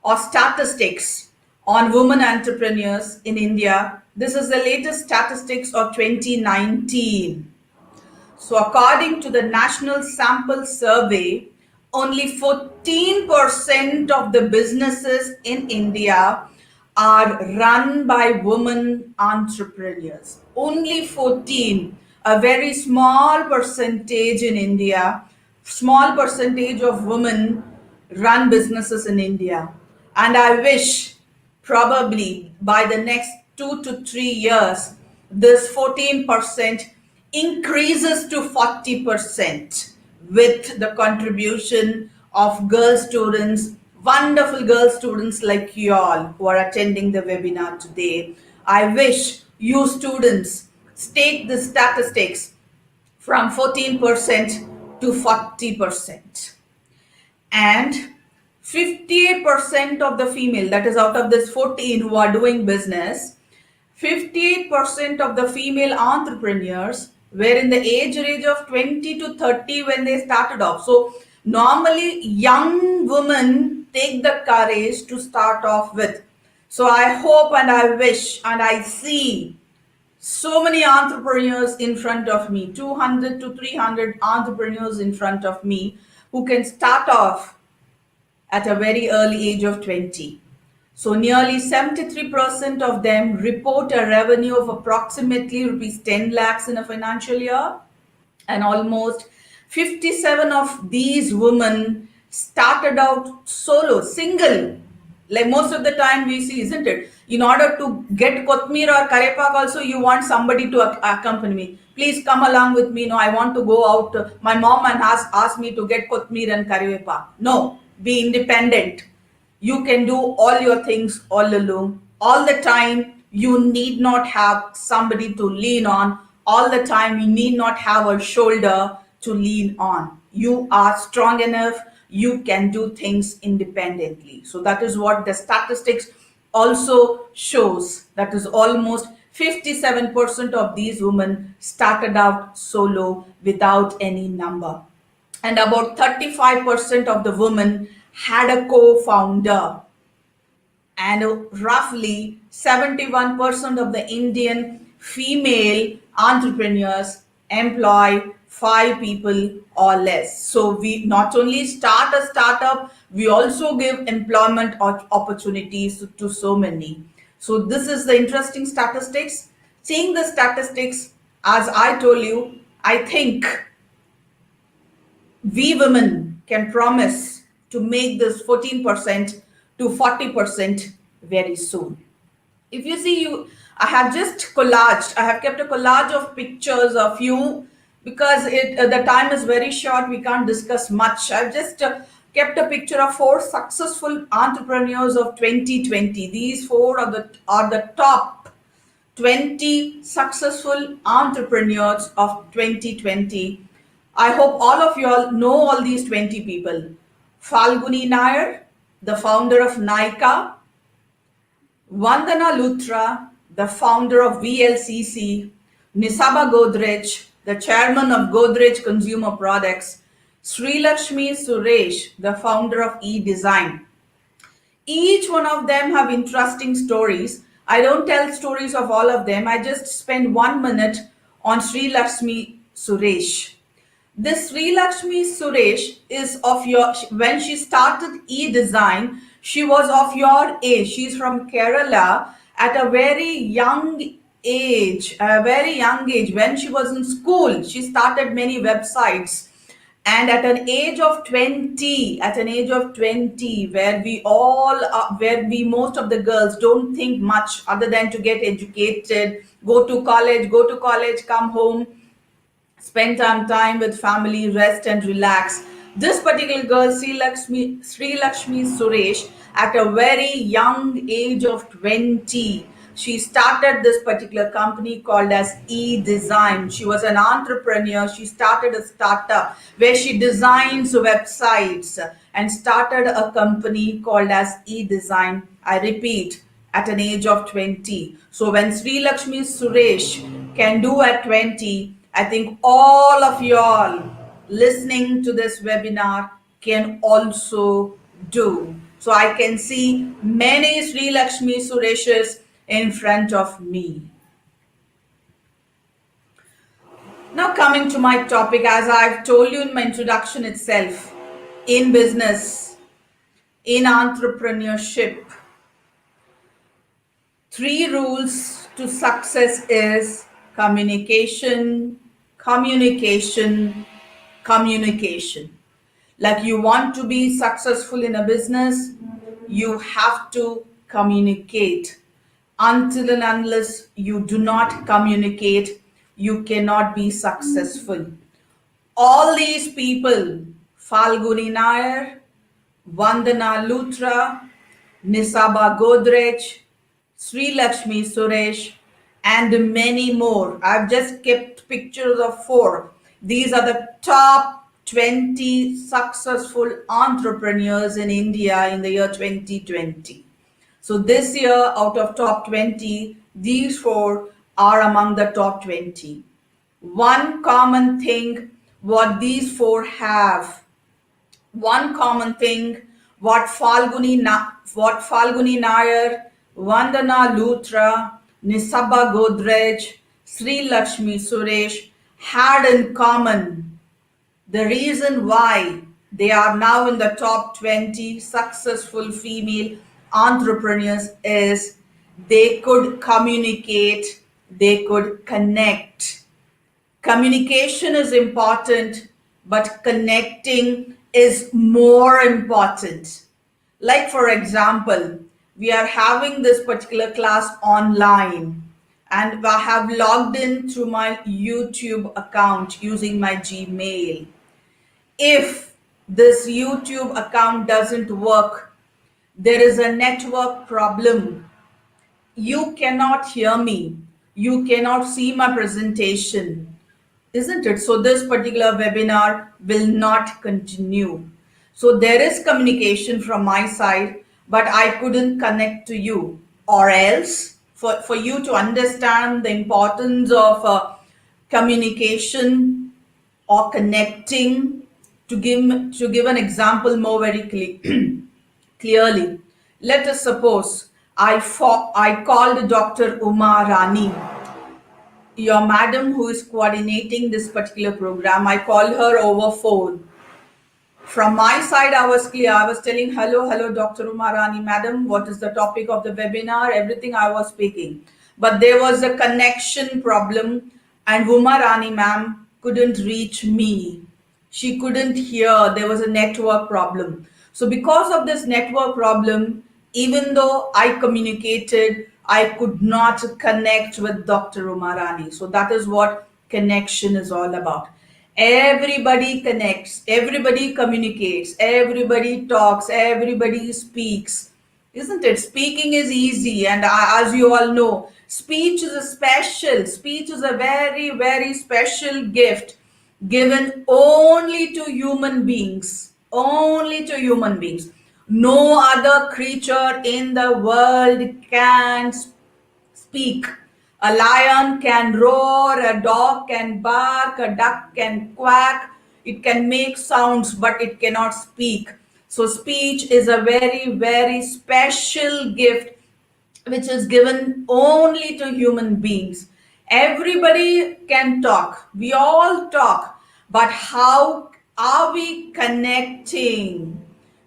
or statistics on women entrepreneurs in India. This is the latest statistics of 2019. So according to the National Sample Survey, only 14% of the businesses in India are run by women entrepreneurs. Only 14, a very small percentage in India, small percentage of women run businesses in India. And I wish probably by the next 2 to 3 years, this 14% increases to 40% with the contribution of girl students, wonderful girl students like you all who are attending the webinar today. I wish you students take the statistics from 14% to 40%. And 58% of the female, that is out of this 14 who are doing business, 58% of the female entrepreneurs were in the age range of 20 to 30 when they started off. So normally young women take the courage to start off with. So I hope and I wish and I see so many entrepreneurs in front of me, 200 to 300 entrepreneurs in front of me who can start off at a very early age of 20. So nearly 73% of them report a revenue of approximately rupees 10 lakhs in a financial year, and almost 57 of these women started out solo, single. Like most of the time we see, isn't it? In order to get Kotmir or Karepak also, you want somebody to accompany me. Please come along with me. No, I want to go out. My mom and asked me to get Kotmir and Karepak. No, be independent. You can do all your things all alone, all the time. You need not have somebody to lean on. All the time, you need not have a shoulder to lean on. You are strong enough. You can do things independently. So that is what the statistics also shows. That is almost 57% of these women started out solo without any number. And about 35% of the women had a co-founder, and roughly 71% of the Indian female entrepreneurs employ 5 people or less. So we not only start a startup, we also give employment opportunities to so many. So this is the interesting statistics. Seeing the statistics, as I told you, I think we women can promise to make this 14% to 40% very soon. If you see, I have just collaged, I have kept a collage of pictures of you because the time is very short, we can't discuss much. I've just kept a picture of 4 successful entrepreneurs of 2020. These 4 are the top 20 successful entrepreneurs of 2020 I hope all of you all know all these 20 people. Falguni Nair, the founder of Nika; Vandana Luthra, the founder of VLCC; Nisaba Godrej, the chairman of Godrej Consumer Products; Sri Lakshmi Suresh, the founder of eDesign. Each one of them have interesting stories. I don't tell stories of all of them. I just spend 1 minute on Sri Lakshmi Suresh. This Sri Lakshmi Suresh is of your, when she started eDesign, she was of your age. She's from Kerala at a very young age, when she was in school. She started many websites, and at an age of 20, where we all are, where we most of the girls don't think much other than to get educated, go to college, come home, spend some time with family, rest and relax. This particular girl, Sri Lakshmi Suresh, at a very young age of 20, she started this particular company called as eDesign. She was an entrepreneur. She started a startup where she designs websites and started a company called as eDesign. I repeat, at an age of 20. So when Sri Lakshmi Suresh can do at 20, I think all of y'all listening to this webinar can also do. So I can see many Sri Lakshmi Sureshes in front of me. Now coming to my topic, as I've told you in my introduction itself, in business, in entrepreneurship, 3 rules to success is communication, communication, communication. Like, you want to be successful in a business, you have to communicate. Until and unless you do not communicate, you cannot be successful. All these people, Falguni Nair, Vandana Luthra, Nisaba Godrej, Sri Lakshmi Suresh, and many more. I've just kept pictures of 4. These are the top 20 successful entrepreneurs in India in the year 2020. So this year, out of top 20, these 4 are among the top 20. One common thing what these 4 have, one common thing, what Falguni Nair, Vandana Luthra, Nisaba Godrej, Sri Lakshmi Suresh had in common. The reason why they are now in the top 20 successful female entrepreneurs is they could communicate, they could connect. Communication is important, but connecting is more important. Like, for example, we are having this particular class online, and I have logged in through my YouTube account using my Gmail. If this YouTube account doesn't work, there is a network problem, you cannot hear me, you cannot see my presentation, isn't it? So this particular webinar will not continue. So there is communication from my side, but I couldn't connect to you. Or else, for you to understand the importance of communication or connecting, to give an example more very clearly, let us suppose I called Dr. Uma Rani, your madam who is coordinating this particular program. I called her over phone. From my side, I was clear. I was telling, hello, Dr. Umarani, madam, what is the topic of the webinar? Everything I was speaking. But there was a connection problem, and Umarani ma'am couldn't reach me. She couldn't hear. There was a network problem. So because of this network problem, even though I communicated, I could not connect with Dr. Umarani. So that is what connection is all about. Everybody connects, everybody communicates, everybody talks, everybody speaks, isn't it? Speaking is easy, and as you all know, speech is a very, very special gift given only to human beings, only to human beings. No other creature in the world can speak. A lion can roar, a dog can bark, a duck can quack, it can make sounds, but it cannot speak. So, speech is a very, very special gift which is given only to human beings. Everybody can talk, we all talk, but how are we connecting?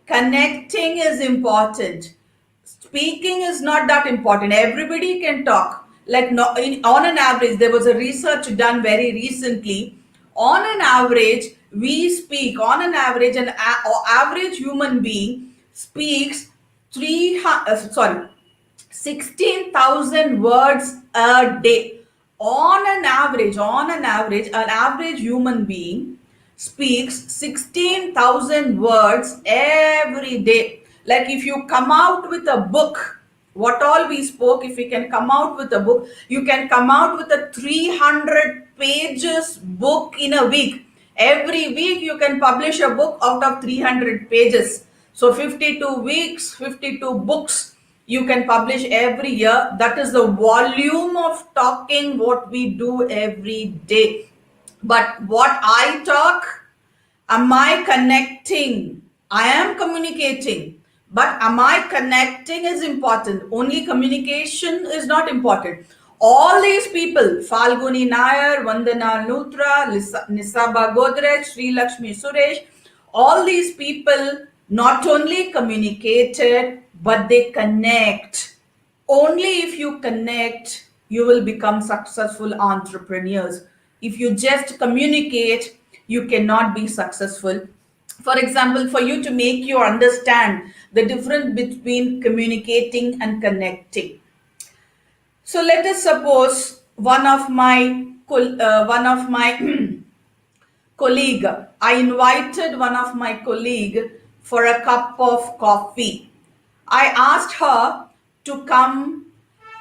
Connecting is important. Speaking is not that important. Everybody can talk. Like no, on an average, there was a research done very recently. On an average, we speak. On an average, an average human being speaks 16,000 words a day. On an average human being speaks 16,000 words every day. Like if you come out with a book, what all we spoke, if we can come out with a book, you can come out with a 300 pages book in a week. Every week you can publish a book out of 300 pages. So 52 weeks, 52 books you can publish every year. That is the volume of talking what we do every day. But what I talk, am I connecting? I am communicating. But am I connecting is important. Only communication is not important. All these people, Falguni Nair, Vandana Nutra, Nisaba Godrej, Sri Lakshmi Suresh, all these people not only communicated, but they connect. Only if you connect, you will become successful entrepreneurs. If you just communicate, you cannot be successful. For example, for you to make you understand the difference between communicating and connecting. So let us suppose one of my colleague. I invited one of my colleague for a cup of coffee. I asked her to come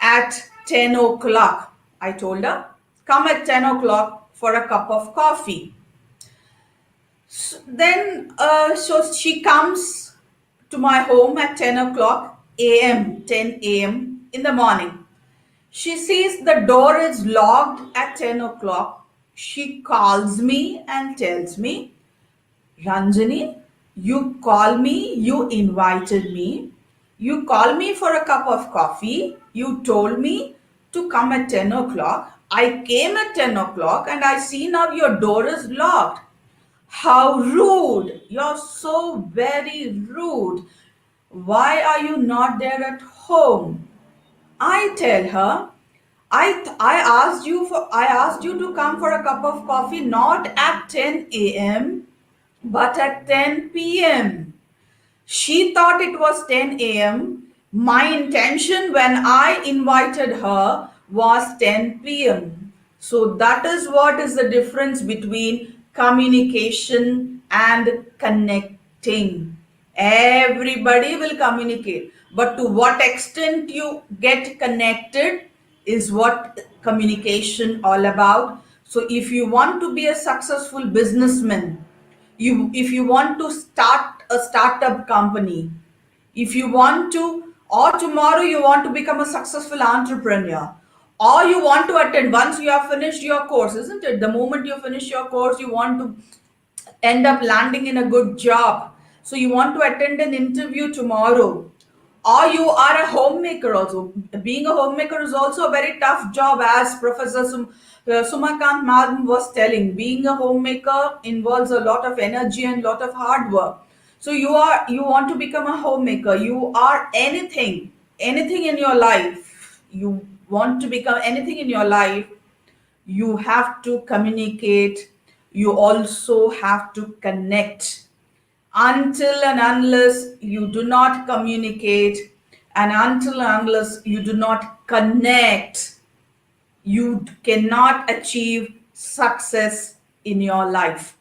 at 10 o'clock. I told her, come at 10 o'clock for a cup of coffee. So she comes to my home at 10 o'clock a.m., 10 a.m. in the morning. She sees the door is locked at 10 o'clock. She calls me and tells me, Ranjani, you call me, you invited me, you called me for a cup of coffee, you told me to come at 10 o'clock. I came at 10 o'clock and I see now your door is locked. How rude! You're so very rude. Why are you not there at home? I tell her, I asked you to come for a cup of coffee not at 10 a.m. but at 10 p.m. She thought it was 10 a.m. My intention when I invited her was 10 p.m. So that is what is the difference between communication and connecting. Everybody will communicate, but to what extent you get connected is what communication all about. So if you want to be a successful businessman, if you want to start a startup company, if you want to, or tomorrow you want to become a successful entrepreneur, or you want to attend once you have finished your course, isn't it? The moment you finish your course, you want to end up landing in a good job. So you want to attend an interview tomorrow. Or you are a homemaker also. Being a homemaker is also a very tough job, as Professor Sumakant Madam was telling. Being a homemaker involves a lot of energy and lot of hard work. So you want to become a homemaker. You are anything in your life. You want to become anything in your life, you have to communicate, you also have to connect. Until and unless you do not communicate, and until and unless you do not connect, you cannot achieve success in your life.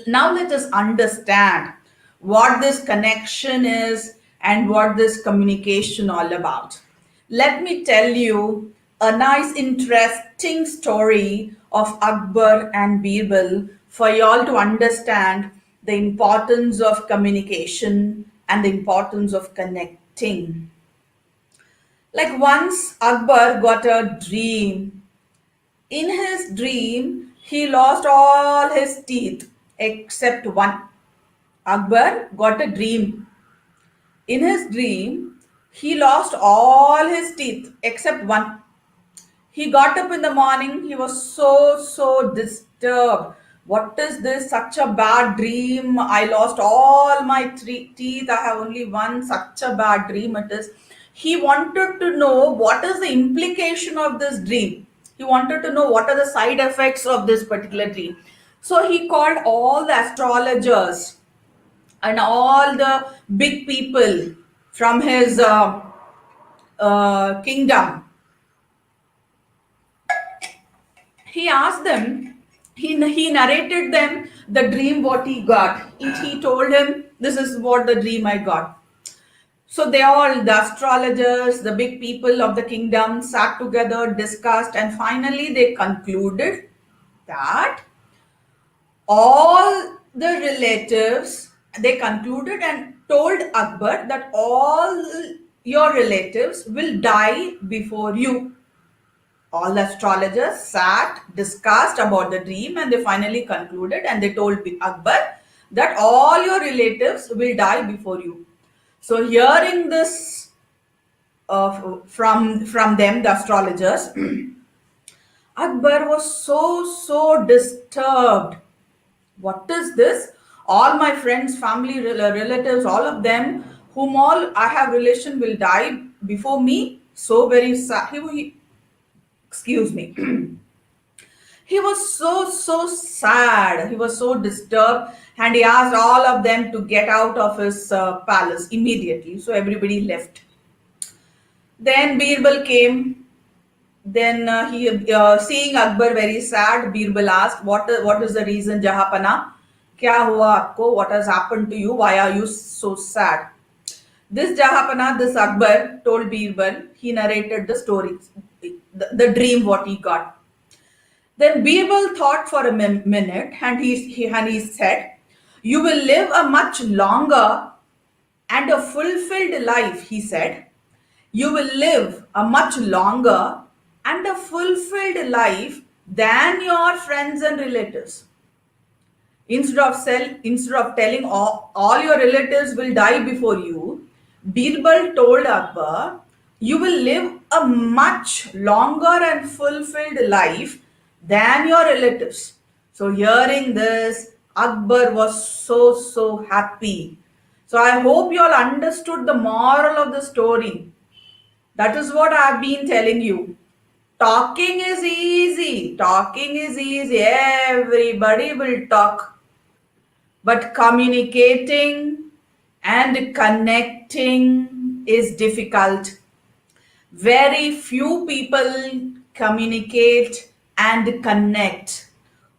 Now let us understand what this connection is and what this communication all about. Let me tell you a nice, interesting story of Akbar and Birbal for y'all to understand the importance of communication and the importance of connecting. Like once Akbar got a dream. In his dream, he lost all his teeth except one. Akbar got a dream. In his dream, he lost all his teeth except one. He got up in the morning. He was so disturbed. What is this? Such a bad dream. I lost all my teeth. I have only one. Such a bad dream it is. He wanted to know what is the implication of this dream. He wanted to know what are the side effects of this particular dream. So he called all the astrologers and all the big people from his kingdom. He asked them, he narrated them the dream what he got. He told him, this is what the dream I got. So they all, the astrologers, the big people of the kingdom sat together, discussed, and finally they concluded that all the relatives, they concluded and told Akbar that all your relatives will die before you. All the astrologers sat, discussed about the dream, and they finally concluded and they told Akbar that all your relatives will die before you. So, hearing this from them, the astrologers, Akbar was so disturbed. What is this? All my friends, family, relatives, all of them, whom all I have relation, will die before me. So very sad. Excuse me. He was so sad. He was so disturbed, and he asked all of them to get out of his palace immediately. So everybody left. Then Birbal came. Then he, seeing Akbar very sad, Birbal asked, "What is the reason, Jahapana? Kya hua aapko? What has happened to you? Why are you so sad?" This Jahapana, this Akbar told Birbal. He narrated the story, the dream what he got. Then Birbal thought for a minute, and he said, "You will live a much longer and a fulfilled life," he said. "You will live a much longer and a fulfilled life than your friends and relatives. Instead of telling all your relatives will die before you, Birbal told Akbar, you will live a much longer and fulfilled life than your relatives." So hearing this, Akbar was so happy. So I hope you all understood the moral of the story. That is what I've been telling you. Talking is easy. Talking is easy. Everybody will talk. But communicating and connecting is difficult. Very few people communicate and connect.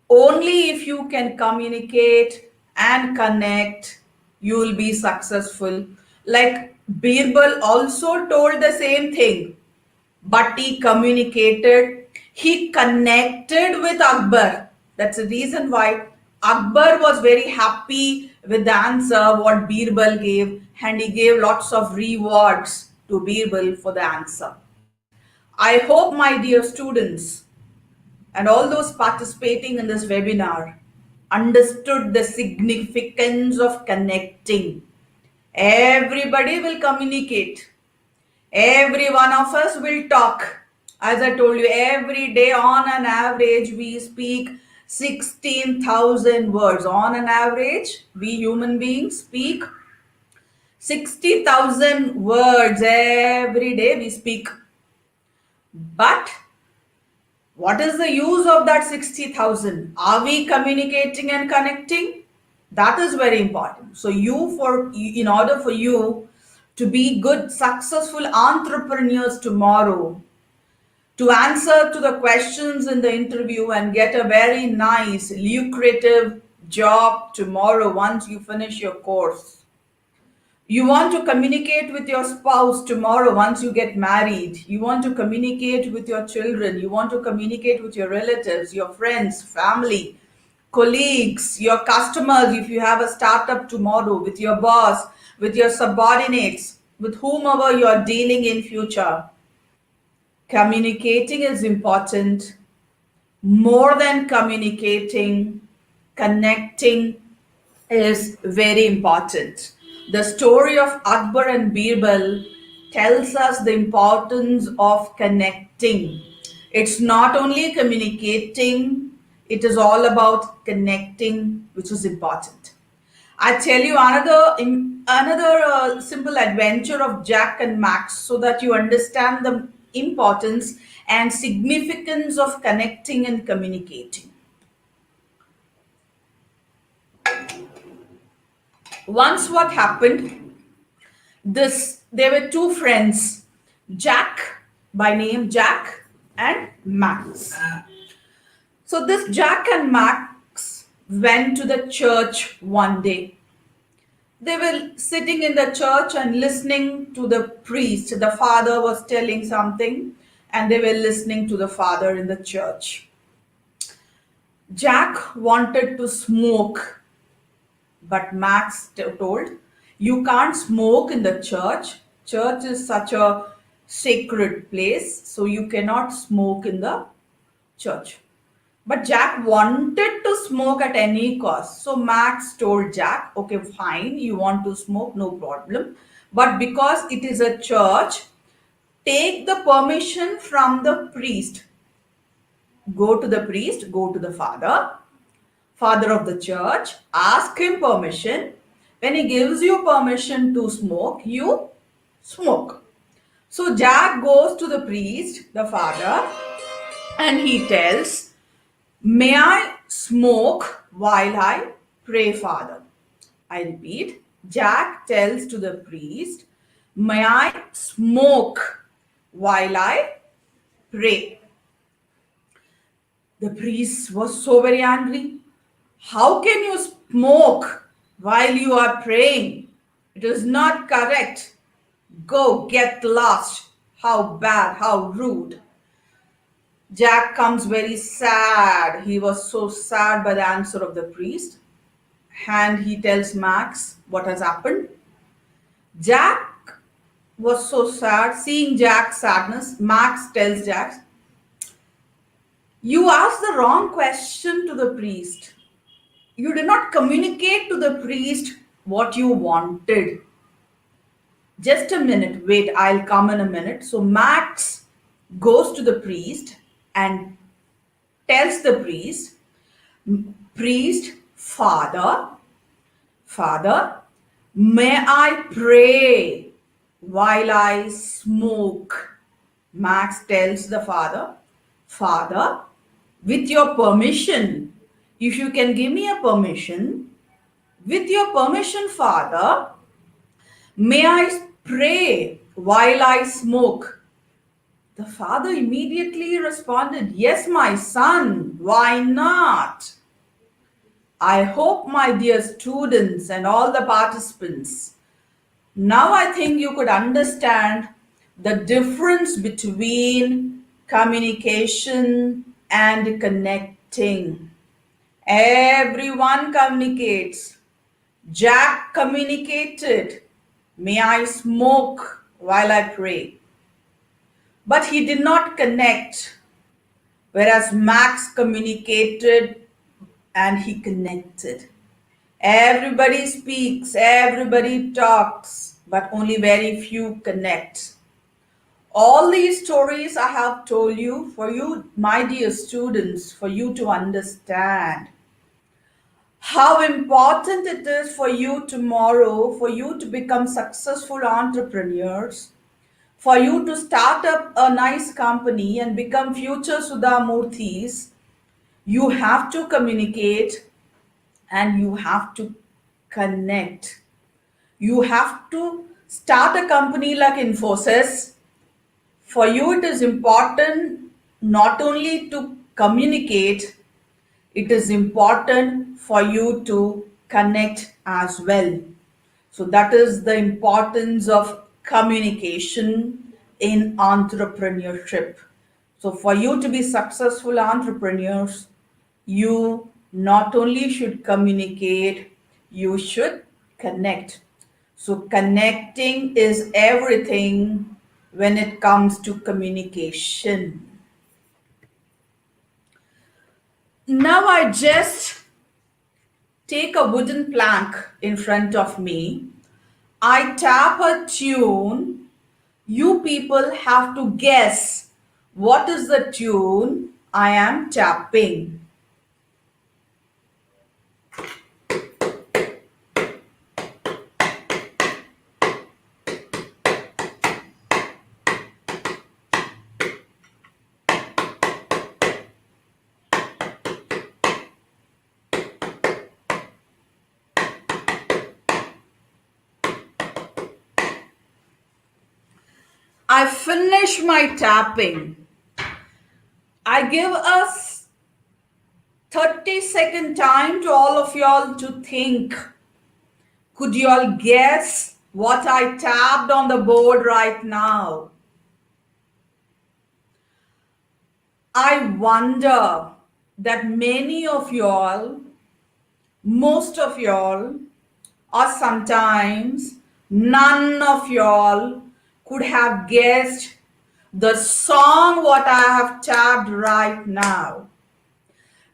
Only if you can communicate and connect, you will be successful. Like Birbal also told the same thing, but he communicated, he connected with Akbar. That's the reason why Akbar was very happy with the answer what Birbal gave, and he gave lots of rewards to Birbal for the answer. I hope, my dear students, and all those participating in this webinar understood the significance of connecting. Everybody will communicate. Every one of us will talk. As I told you, every day on an average, we speak 16,000 words. On an average, we human beings speak 60,000 words every day we speak. But what is the use of that 60,000? Are we communicating and connecting? That is very important. So in order for you to be good, successful entrepreneurs tomorrow, to answer to the questions in the interview and get a very nice, lucrative job tomorrow once you finish your course, You want to communicate with your spouse tomorrow once you get married. You want to communicate with your children. You want to communicate with your relatives, your friends, family, colleagues, your customers if you have a startup tomorrow, with your boss, with your subordinates, with whomever you are dealing in future. Communicating is important. More than communicating, connecting is very important. The story of Akbar and Birbal tells us the importance of connecting. It's not only communicating, it is all about connecting, which is important. I tell you another simple adventure of Jack and Max so that you understand the importance and significance of connecting and communicating. Once what happened, this there were two friends, Jack by name Jack and Max. So this Jack and Max went to the church one day. They were sitting in the church and listening to the priest. The father was telling something and they were listening to the father in the church. Jack wanted to smoke, but Max told, you can't smoke in the church. Church is such a sacred place, so you cannot smoke in the church. But Jack wanted to smoke at any cost. So Max told Jack, okay, fine, you want to smoke, no problem. But because it is a church, take the permission from the priest. Go to the priest, go to the father of the church, ask him permission. When he gives you permission to smoke, you smoke. So Jack goes to the priest, the father, and he tells, may I smoke while I pray, Father? I repeat, Jack tells to the priest, may I smoke while I pray? The priest was so very angry. How can you smoke while you are praying? It is not correct. Go get lost. How bad, how rude. Jack comes very sad. He was so sad by the answer of the priest. And he tells Max what has happened. Jack was so sad. Seeing Jack's sadness, Max tells Jack, you asked the wrong question to the priest. You did not communicate to the priest what you wanted. Just a minute, wait, I'll come in a minute. So Max goes to the priest and tells the priest, Father, may I pray while I smoke? Max tells the Father, with your permission, if you can give me a permission, with your permission, Father, may I pray while I smoke? The father immediately responded, yes, my son, why not? I hope, my dear students and all the participants, now I think you could understand the difference between communication and connecting. Everyone communicates. Jack communicated, may I smoke while I pray? But he did not connect, whereas Max communicated and he connected. Everybody speaks, everybody talks, but only very few connect. All these stories I have told you for you, my dear students, for you to understand how important it is for you tomorrow, for you to become successful entrepreneurs, for you to start up a nice company and become future Sudha Murthis. You have to communicate and you have to connect. You have to start a company like Infosys. For you, it is important not only to communicate, it is important for you to connect as well. So that is the importance of communication in entrepreneurship. So for you to be successful entrepreneurs, you not only should communicate, you should connect. So connecting is everything when it comes to communication. Now I just take a wooden plank in front of me. I tap a tune. You people have to guess what is the tune I am tapping. I finish my tapping. I give us 30-second time to all of y'all to think. Could y'all guess what I tapped on the board right now? I wonder that many of y'all, most of y'all, or sometimes none of y'all could have guessed the song what I have tapped right now.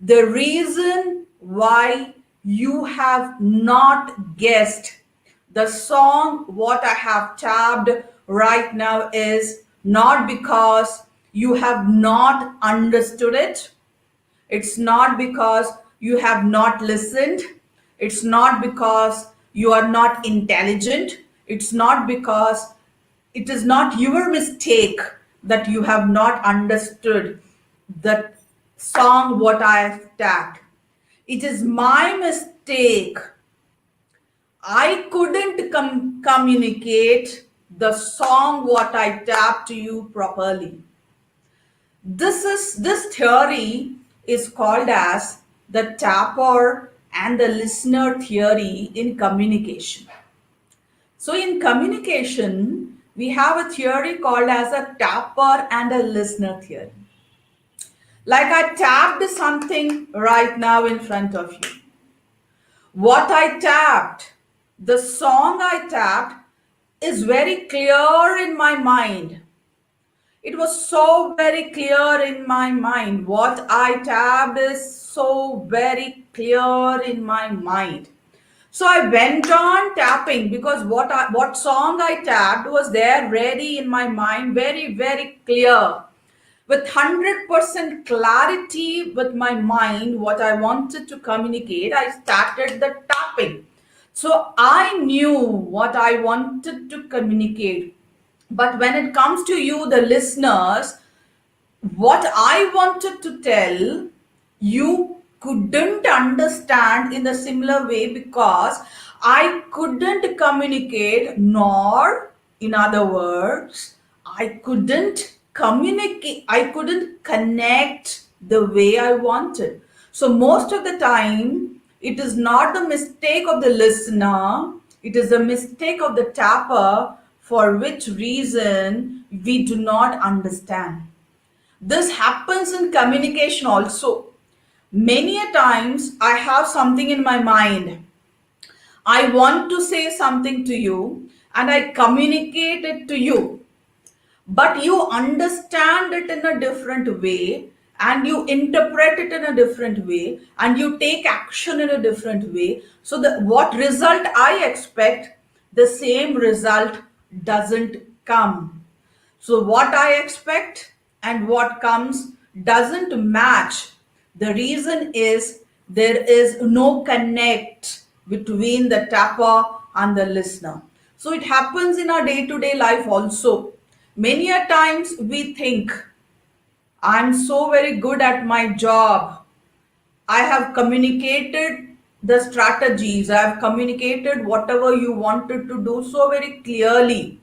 The reason why you have not guessed the song what I have tapped right now is not because you have not understood it. It's not because you have not listened. It's not because you are not intelligent. It's not because it is not your mistake that you have not understood the song what I have tapped. It is my mistake. I couldn't communicate the song what I tapped to you properly. This theory is called as the tapper and the listener theory in communication. So in communication, we have a theory called as a tapper and a listener theory. Like I tapped something right now in front of you. What I tapped, the song I tapped is very clear in my mind. It was so very clear in my mind. What I tapped is so very clear in my mind. So I went on tapping because what song I tapped was there ready in my mind, very, very clear. With 100% clarity with my mind, what I wanted to communicate, I started the tapping. So I knew what I wanted to communicate. But when it comes to you, the listeners, what I wanted to tell, you couldn't understand in the similar way because I couldn't communicate, nor, in other words, I couldn't communicate, I couldn't connect the way I wanted. So, most of the time, it is not the mistake of the listener, it is the mistake of the tapper for which reason we do not understand. This happens in communication also. Many a times I have something in my mind. I want to say something to you and I communicate it to you. But you understand it in a different way and you interpret it in a different way and you take action in a different way. So the what result I expect, the same result doesn't come. So what I expect and what comes doesn't match. The reason is there is no connect between the tapper and the listener. So it happens in our day-to-day life also. Many a times we think, I'm so very good at my job. I have communicated the strategies. I have communicated whatever you wanted to do so very clearly.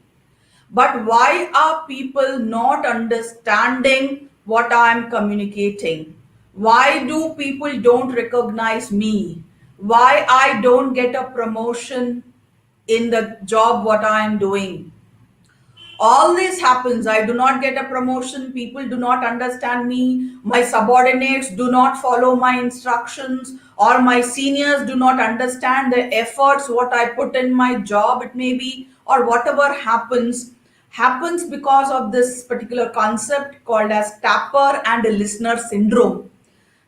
But why are people not understanding what I am communicating? Why do people don't recognize me? Why I don't get a promotion? in the job what I am doing. All this happens. I do not get a promotion. People do not understand me. My subordinates do not follow my instructions, or my seniors do not understand the efforts what I put in my job, it may be, or whatever happens because of this particular concept called as tapper and listener syndrome.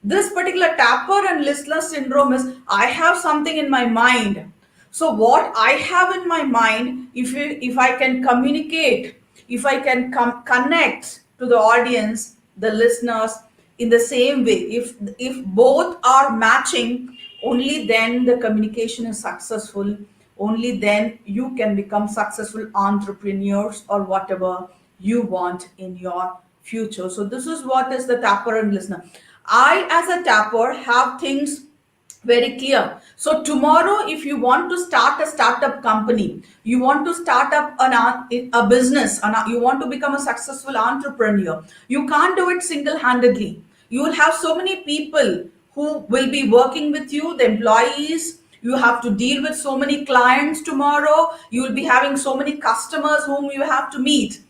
This particular tapper and listener syndrome is I have something in my mind. So what I have in my mind, if I can communicate, if I can connect to the audience, the listeners, in the same way, if both are matching, only then the communication is successful. Only then you can become successful entrepreneurs or whatever you want in your future. So this is what is the tapper and listener. I, as a tapper, have things very clear. So tomorrow, if you want to start a startup company, you want to start up a business, and you want to become a successful entrepreneur, you can't do it single-handedly. You will have so many people who will be working with you, the employees. You have to deal with so many clients tomorrow. You will be having so many customers whom you have to meet.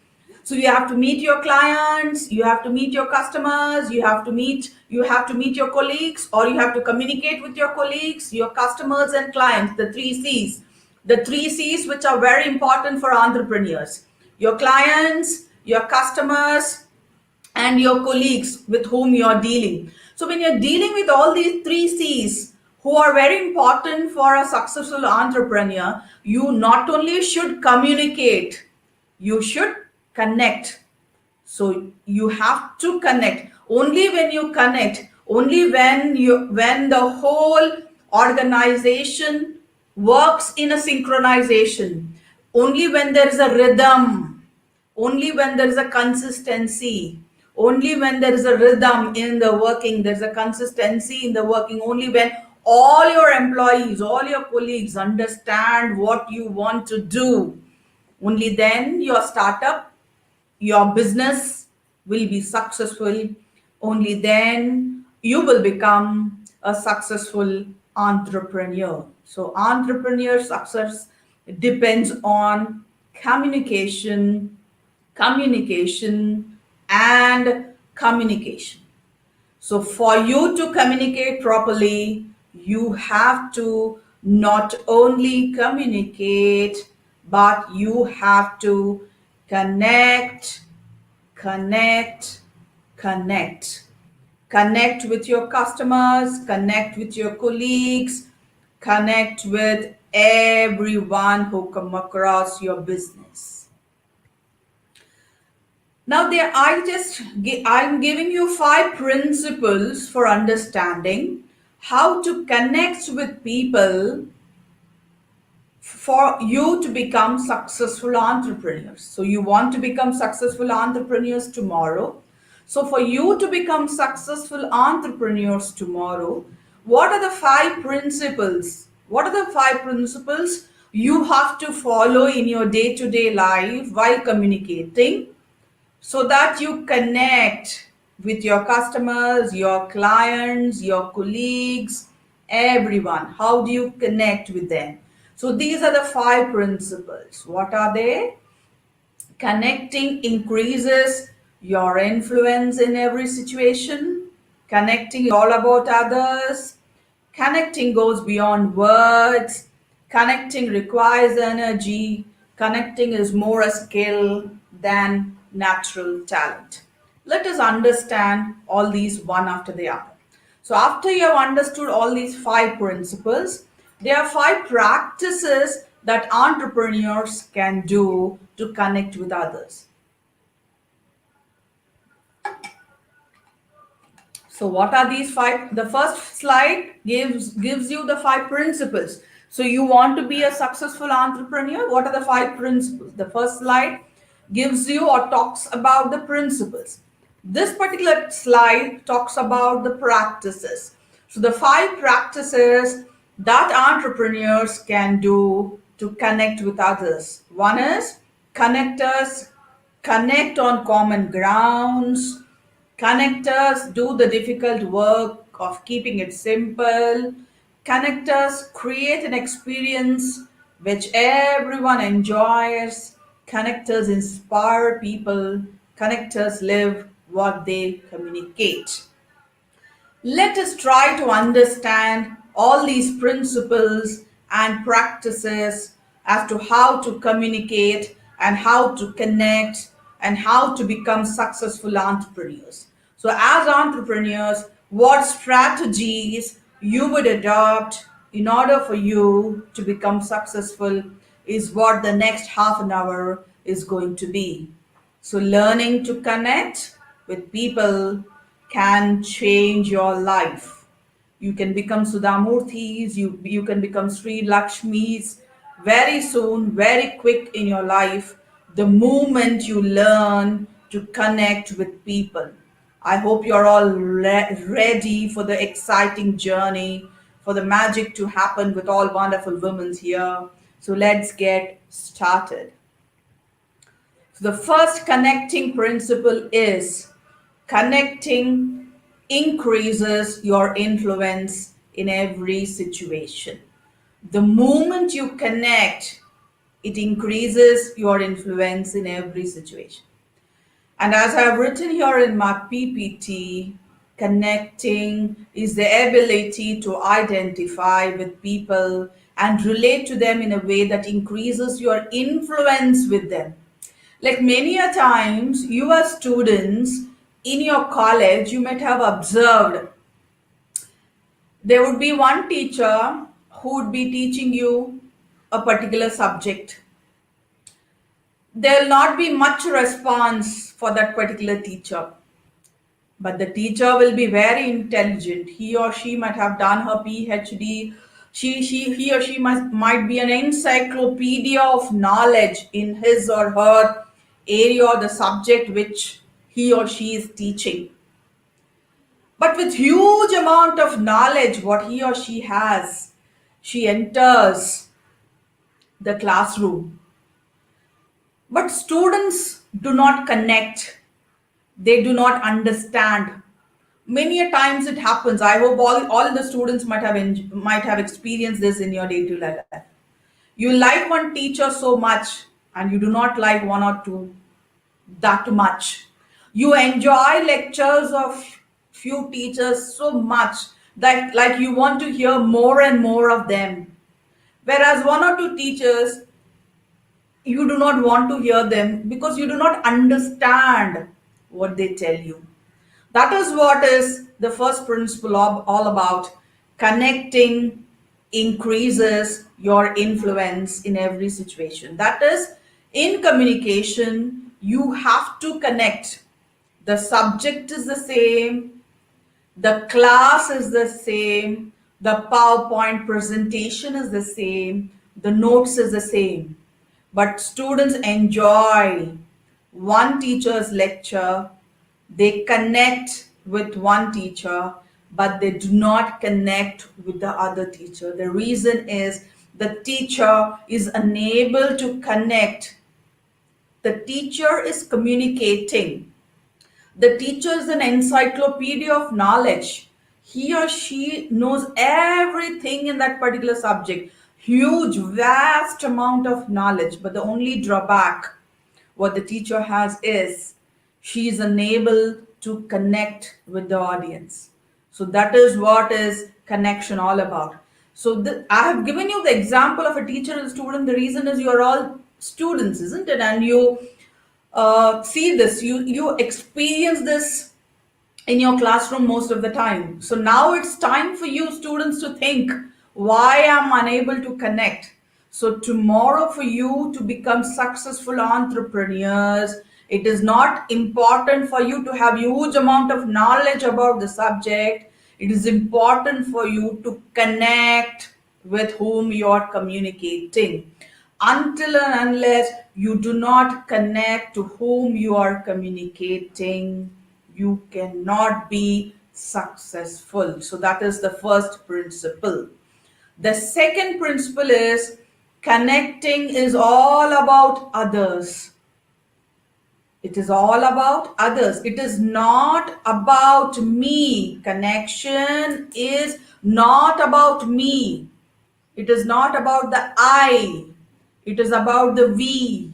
So you have to meet your clients, you have to meet your customers, you have to meet your colleagues, or you have to communicate with your colleagues, your customers and clients, the 3 C's. The 3 C's which are very important for entrepreneurs. Your clients, your customers, and your colleagues with whom you're dealing. So when you're dealing with all these 3 C's who are very important for a successful entrepreneur, you not only should communicate, you should connect. So you have to connect. Only when you connect, only when the whole organization works in a synchronization, only when there is a rhythm, only when there is a consistency, only when there is a rhythm in the working, there's a consistency in the working, only when all your employees, all your colleagues understand what you want to do, only then your startup, your business will be successful. Only then you will become a successful entrepreneur. So entrepreneur success depends on communication, communication, and communication. So for you to communicate properly, you have to not only communicate, but you have to connect, connect, connect. Connect with your customers, connect with your colleagues, connect with everyone who come across your business. Now there I'm giving you 5 principles for understanding how to connect with people for you to become successful entrepreneurs. So you want to become successful entrepreneurs tomorrow. So for you to become successful entrepreneurs tomorrow, what are the 5 principles? What are the 5 principles you have to follow in your day-to-day life while communicating, so that you connect with your customers, your clients, your colleagues, everyone? How do you connect with them? So these are the 5 principles. What are they? Connecting increases your influence in every situation. Connecting is all about others. Connecting goes beyond words. Connecting requires energy. Connecting is more a skill than natural talent. Let us understand all these one after the other. So, after you have understood all these 5 principles, there are 5 practices that entrepreneurs can do to connect with others. So what are these 5? The first slide gives you the 5 principles. So you want to be a successful entrepreneur. What are the 5 principles? The first slide gives you or talks about the principles. This particular slide talks about the practices. So the 5 practices that entrepreneurs can do to connect with others. One is connectors, connect on common grounds. Connectors do the difficult work of keeping it simple. Connectors create an experience which everyone enjoys. Connectors inspire people. Connectors live what they communicate. Let us try to understand all these principles and practices as to how to communicate and how to connect and how to become successful entrepreneurs. So, as entrepreneurs, what strategies you would adopt in order for you to become successful is what the next half an hour is going to be. So, learning to connect with people can change your life. You can become Sudhamurthis, you can become Sri Lakshmis very soon, very quick in your life, the moment you learn to connect with people. I hope you're all ready for the exciting journey, for the magic to happen with all wonderful women here. So let's get started. So the first connecting principle is connecting increases your influence in every situation. The moment you connect, it increases your influence in every situation. And as I've written here in my PPT, connecting is the ability to identify with people and relate to them in a way that increases your influence with them. Like many a times, you as students in your college, you might have observed there would be one teacher who would be teaching you a particular subject. There will not be much response for that particular teacher, but the teacher will be very intelligent. He or she might have done her PhD. He or she might be an encyclopedia of knowledge in his or her area or the subject which he or she is teaching. But with huge amount of knowledge, what he or she has, she enters the classroom. But students do not connect. They do not understand. Many a times it happens. I hope all the students might have experienced this in your day-to-day life. You like one teacher so much and you do not like one or two that much. You enjoy lectures of few teachers so much that like you want to hear more and more of them. Whereas one or two teachers, you do not want to hear them because you do not understand what they tell you. That is what is the first principle of all about. Connecting increases your influence in every situation. That is, in communication, you have to connect. The subject is the same, the class is the same, the PowerPoint presentation is the same, the notes is the same. But students enjoy one teacher's lecture, they connect with one teacher, but they do not connect with the other teacher. The reason is the teacher is unable to connect. The teacher is communicating. The teacher is an encyclopedia of knowledge. He or she knows everything in that particular subject. Huge, vast amount of knowledge. But the only drawback what the teacher has is she is unable to connect with the audience. So that is what is connection all about. So I have given you the example of a teacher and a student. The reason is you're all students, isn't it? And you see this, you experience this in your classroom most of the time. So now it's time for you students to think why I'm unable to connect. So tomorrow for you to become successful entrepreneurs, it is not important for you to have huge amount of knowledge about the subject. It is important for you to connect with whom you are communicating. Until and unless you do not connect to whom you are communicating, you cannot be successful. So that is the first principle. The second principle is connecting is all about others. It is all about others. It is not about me. Connection is not about me. It is not about the I, it is about the we.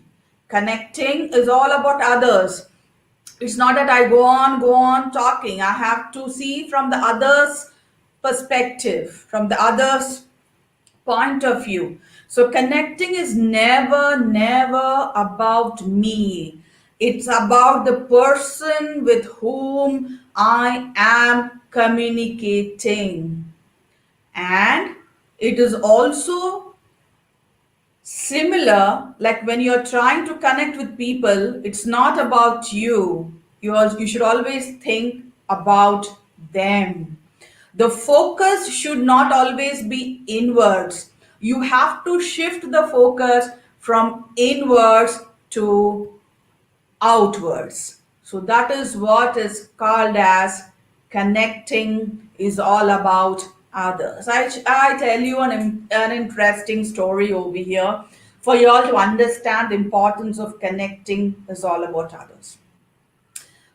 Connecting is all about others. It's not that I go on talking. I have to see from the other's perspective, from the other's point of view. So connecting is never about me. It's about the person with whom I am communicating. And it is also similar, like when you're trying to connect with people, it's not about you. You should always think about them. The focus should not always be inwards. You have to shift the focus from inwards to outwards. So that is what is called as connecting is all about others. I tell you an interesting story over here for you all to understand the importance of connecting is all about others.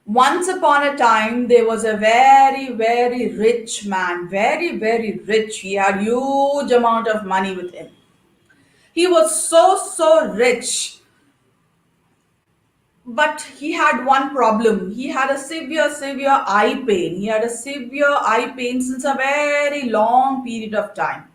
Once upon a time, there was a very rich man, very rich. He had huge amount of money with him. He was so rich, but he had one problem. He had a severe eye pain. He had a severe eye pain since a very long period of time.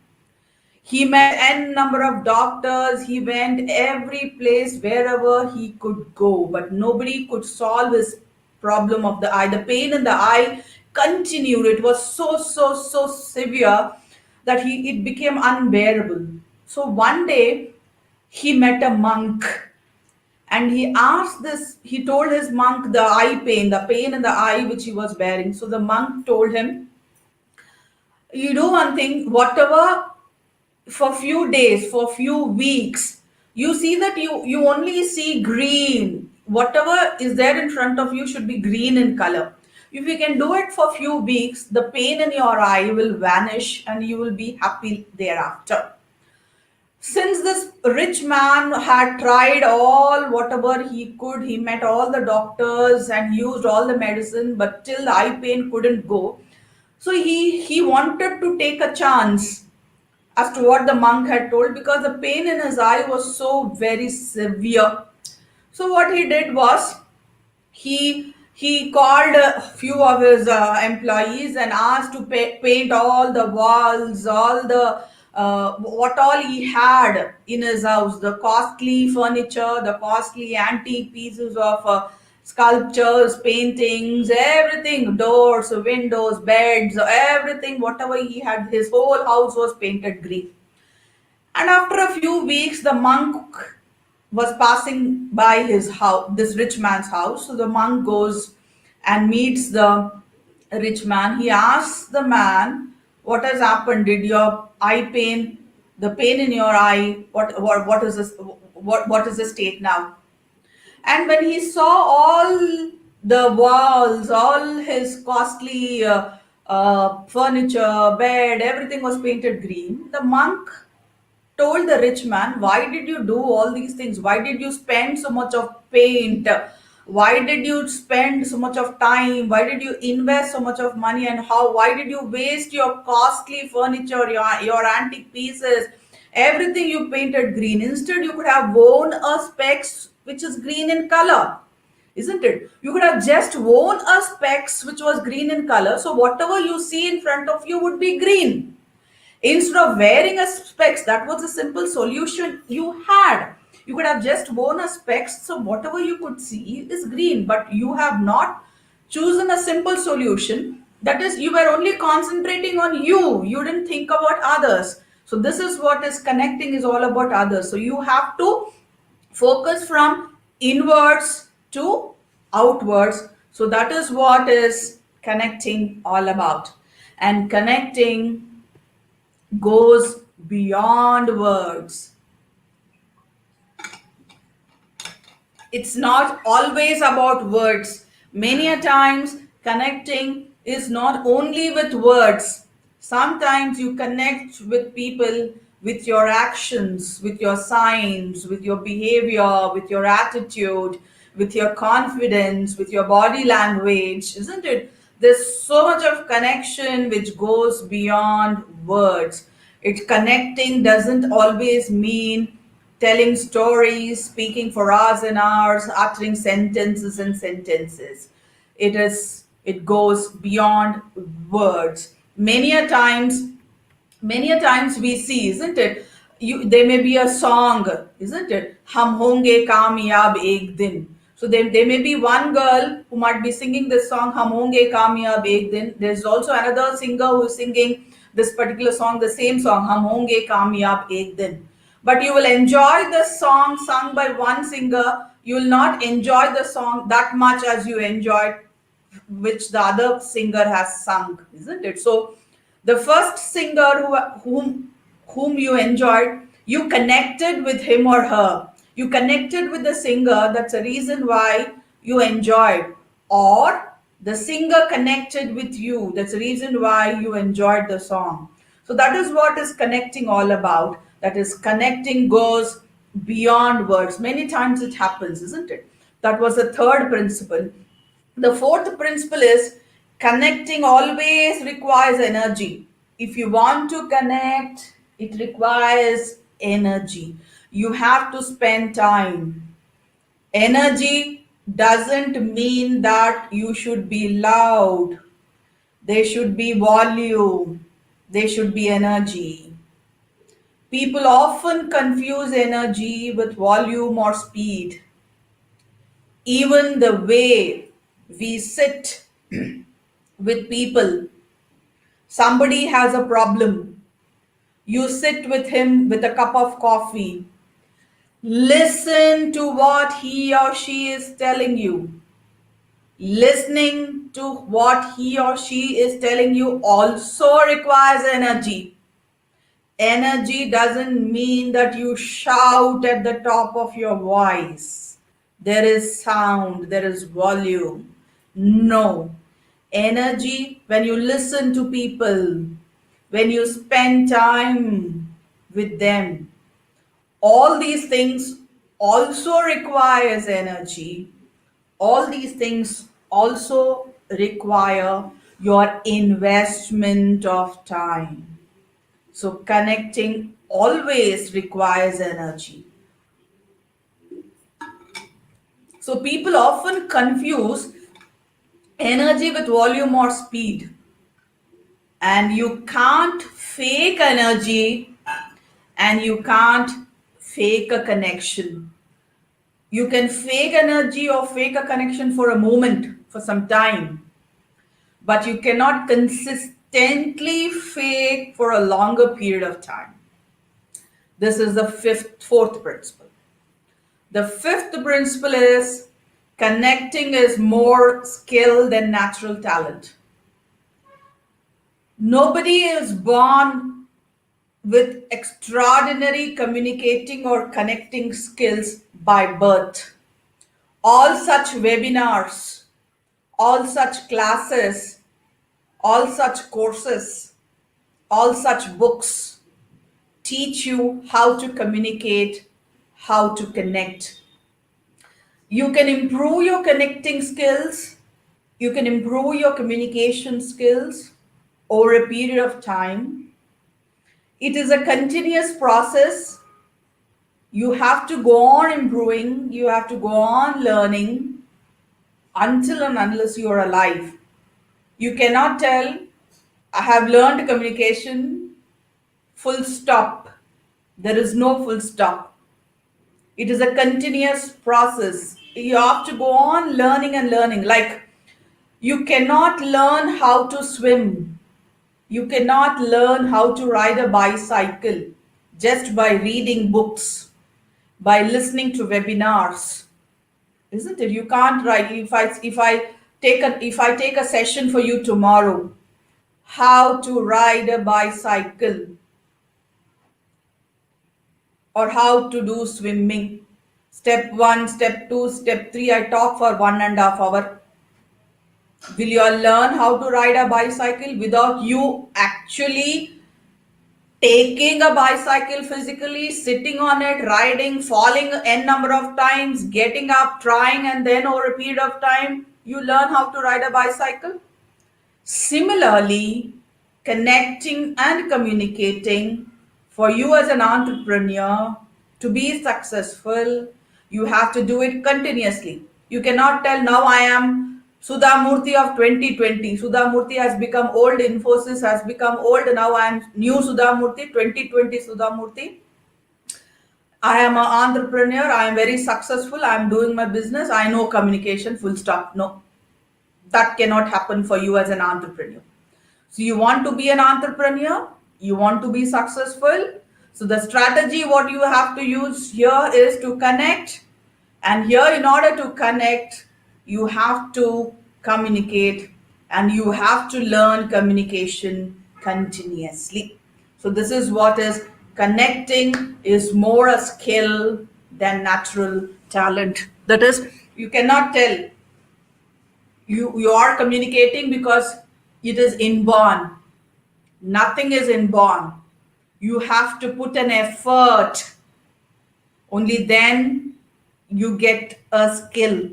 He met n number of doctors. He went every place wherever he could go, but nobody could solve his problem of the eye. The pain in the eye continued. It was so severe that it became unbearable. So one day he met a monk and he told his monk the pain in the eye which he was bearing. So the monk told him, you do one thing, whatever, for few days, for few weeks, you see that you only see green. Whatever is there in front of you should be green in color. If you can do it for few weeks, the pain in your eye will vanish and you will be happy thereafter. Since this rich man had tried all whatever he could, he met all the doctors and used all the medicine, but till the eye pain couldn't go. So he wanted to take a chance as to what the monk had told, because the pain in his eye was so very severe. So what he did was he called a few of his employees and asked to paint all the walls, all the what all he had in his house, the costly furniture, the costly antique pieces of sculptures, paintings, everything, doors, windows, beds, everything, whatever he had, his whole house was painted green. And after a few weeks, the monk was passing by his house, this rich man's house. So the monk goes and meets the rich man. He asks the man, "What has happened? Did your eye pain, the pain in your eye, what is this? What is the state now?" And when he saw all the walls, all his costly furniture, bed, everything was painted green, the monk told the rich man, "Why did you do all these things? Why did you spend so much of paint? Why did you spend so much of time? Why did you invest so much of money? And why did you waste your costly furniture, your antique pieces, everything you painted green? Instead, you could have worn a specs which is green in color, isn't it? You could have just worn a specs which was green in color. So whatever you see in front of you would be green. Instead of wearing a specs, that was a simple solution you had. You could have just worn a specs, so whatever you could see is green, but you have not chosen a simple solution. That is, you were only concentrating on you. You didn't think about others. So this is what is connecting is all about others. So you have to focus from inwards to outwards. So that is what is connecting all about. And connecting goes beyond words. It's not always about words. Many a times connecting is not only with words. Sometimes you connect with people with your actions, with your signs, with your behavior, with your attitude, with your confidence, with your body language, isn't it? There's so much of connection which goes beyond words. It connecting doesn't always mean telling stories, speaking for hours and hours, uttering sentences and sentences. It goes beyond words. Many a times we see, isn't it? There may be a song, isn't it? Hum honge kamyab ek din. So there may be one girl who might be singing this song, Hum honge kamyab ek din. There's also another singer who's singing this particular song, the same song, Hum honge kamyab ek din. But you will enjoy the song sung by one singer. You will not enjoy the song that much as you enjoyed which the other singer has sung, isn't it? So the first singer whom you enjoyed, you connected with him or her. You connected with the singer. That's a reason why you enjoyed. Or the singer connected with you. That's the reason why you enjoyed the song. So that is what is connecting all about. That is, connecting goes beyond words. Many times it happens, isn't it? That was the third principle. The fourth principle is connecting always requires energy. If you want to connect, it requires energy. You have to spend time. Energy doesn't mean that you should be loud. There should be volume. There should be energy. People often confuse energy with volume or speed. Even the way we sit with people, somebody has a problem. You sit with him with a cup of coffee. Listen to what he or she is telling you. Listening to what he or she is telling you also requires energy. Energy doesn't mean that you shout at the top of your voice. There is sound, there is volume. No. Energy, when you listen to people, when you spend time with them, all these things also requires energy. All these things also require your investment of time. So connecting always requires energy. So people often confuse energy with volume or speed. And you can't fake energy and you can't fake a connection. You can fake energy or fake a connection for a moment, for some time, but you cannot consistently fake for a longer period of time. This is the fourth principle. The fifth principle is connecting is more skill than natural talent. Nobody is born with extraordinary communicating or connecting skills by birth. All such webinars, all such classes, all such courses, all such books teach you how to communicate, how to connect. You can improve your connecting skills, you can improve your communication skills over a period of time. It is a continuous process. You have to go on improving, you have to go on learning until and unless you are alive. You cannot tell, I have learned communication, full stop. There is no full stop. It is a continuous process. You have to go on learning and learning. Like, you cannot learn how to swim. You cannot learn how to ride a bicycle just by reading books, by listening to webinars, isn't it? You can't write. If I take a session for you tomorrow, how to ride a bicycle or how to do swimming, step 1, step 2, step 3, I talk for 1.5 hours. Will you all learn how to ride a bicycle without you actually taking a bicycle physically, sitting on it, riding, falling n number of times, getting up, trying, and then over a period of time, you learn how to ride a bicycle? Similarly, connecting and communicating For you as an entrepreneur to be successful, you have to do it continuously. You cannot tell now I am Sudha Murthy of 2020. Sudha Murthy has become old, Infosys has become old, now I am new Sudha Murthy, 2020 Sudha Murthy. I am an entrepreneur, I am very successful, I am doing my business, I know communication, full stop. No, that cannot happen for you as an entrepreneur. So you want to be an entrepreneur, you want to be successful. So the strategy what you have to use here is to connect. And here in order to connect, you have to communicate and you have to learn communication continuously. So this is what is connecting is more a skill than natural talent. That is, you cannot tell you are communicating because it is inborn. Nothing is inborn. You have to put an effort. Only then you get a skill.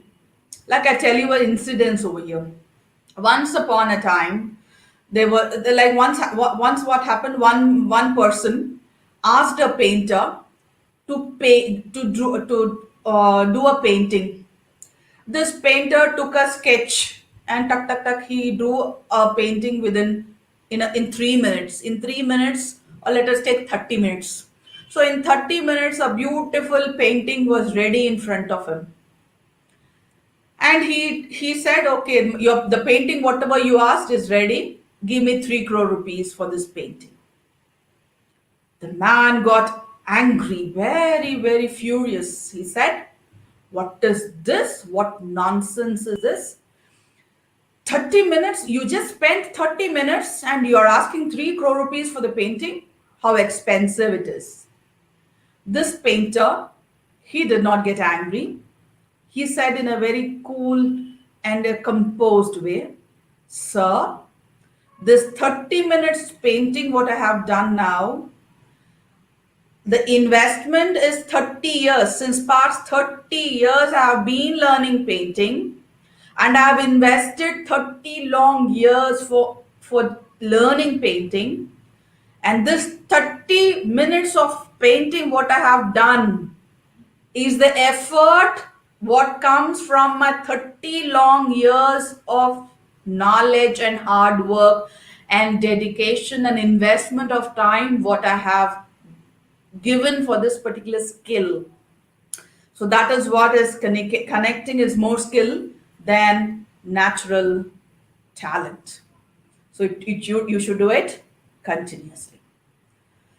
Like I tell you an incident over here. Once upon a time, like once what happened, one person asked a painter to do a painting. This painter took a sketch and tuck tuck tuck he drew a painting within in 3 minutes. In 3 minutes, or let us take 30 minutes. So in 30 minutes, a beautiful painting was ready in front of him. And he said, okay, the painting, whatever you asked, is ready. Give me 3 crore rupees for this painting. The man got angry, very, very furious. He said, what is this? What nonsense is this? 30 minutes, you just spent 30 minutes and you're asking 3 crore rupees for the painting? How expensive it is. This painter, he did not get angry. He said in a very cool and a composed way, sir, this 30 minutes painting, what I have done now, the investment is 30 years. Since past 30 years, I have been learning painting and I have invested 30 long years for learning painting. And this 30 minutes of painting, what I have done is the effort what comes from my 30 long years of knowledge and hard work and dedication and investment of time what I have given for this particular skill. So that is what is connecting is more skill than natural talent. So you should do it continuously.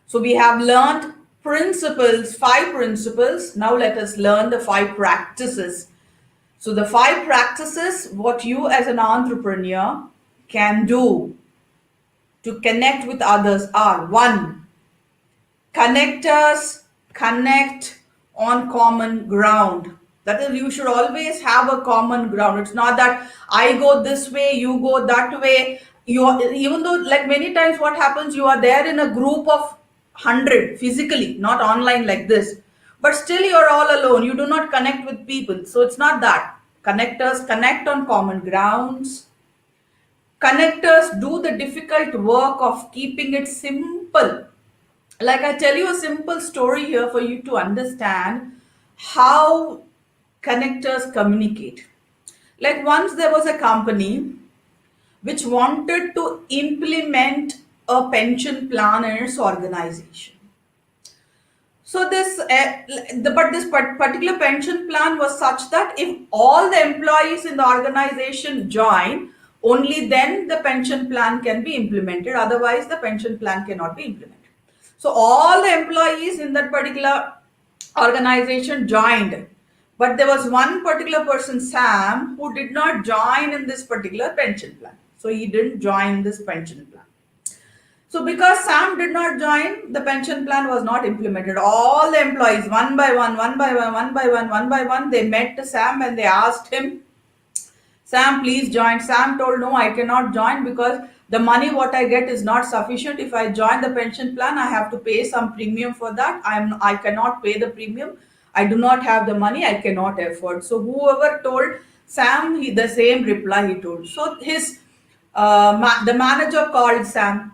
So we have learned principles, 5 principles. Now let us learn the 5 practices. So the 5 practices what you as an entrepreneur can do to connect with others are: 1, connectors connect on common ground. That is, you should always have a common ground. It's not that I go this way, you go that way. Even though, like many times what happens, you are there in a group of 100 physically, not online like this, but still you're all alone. You do not connect with people. So it's not that. Connectors connect on common grounds. Connectors do the difficult work of keeping it simple. Like I tell you a simple story here for you to understand how connectors communicate. Like once there was a company which wanted to implement a pension plan in its organization. So this particular pension plan was such that if all the employees in the organization join, only then the pension plan can be implemented. Otherwise, the pension plan cannot be implemented. So all the employees in that particular organization joined, but there was one particular person, Sam, who did not join in this particular pension plan. So he didn't join this pension plan. So because Sam did not join, the pension plan was not implemented. All the employees, one by one, they met Sam and they asked him, Sam, please join. Sam told, no, I cannot join because the money what I get is not sufficient. If I join the pension plan, I have to pay some premium for that. I cannot pay the premium. I do not have the money. I cannot afford. So whoever told Sam, the same reply he told. So the manager called Sam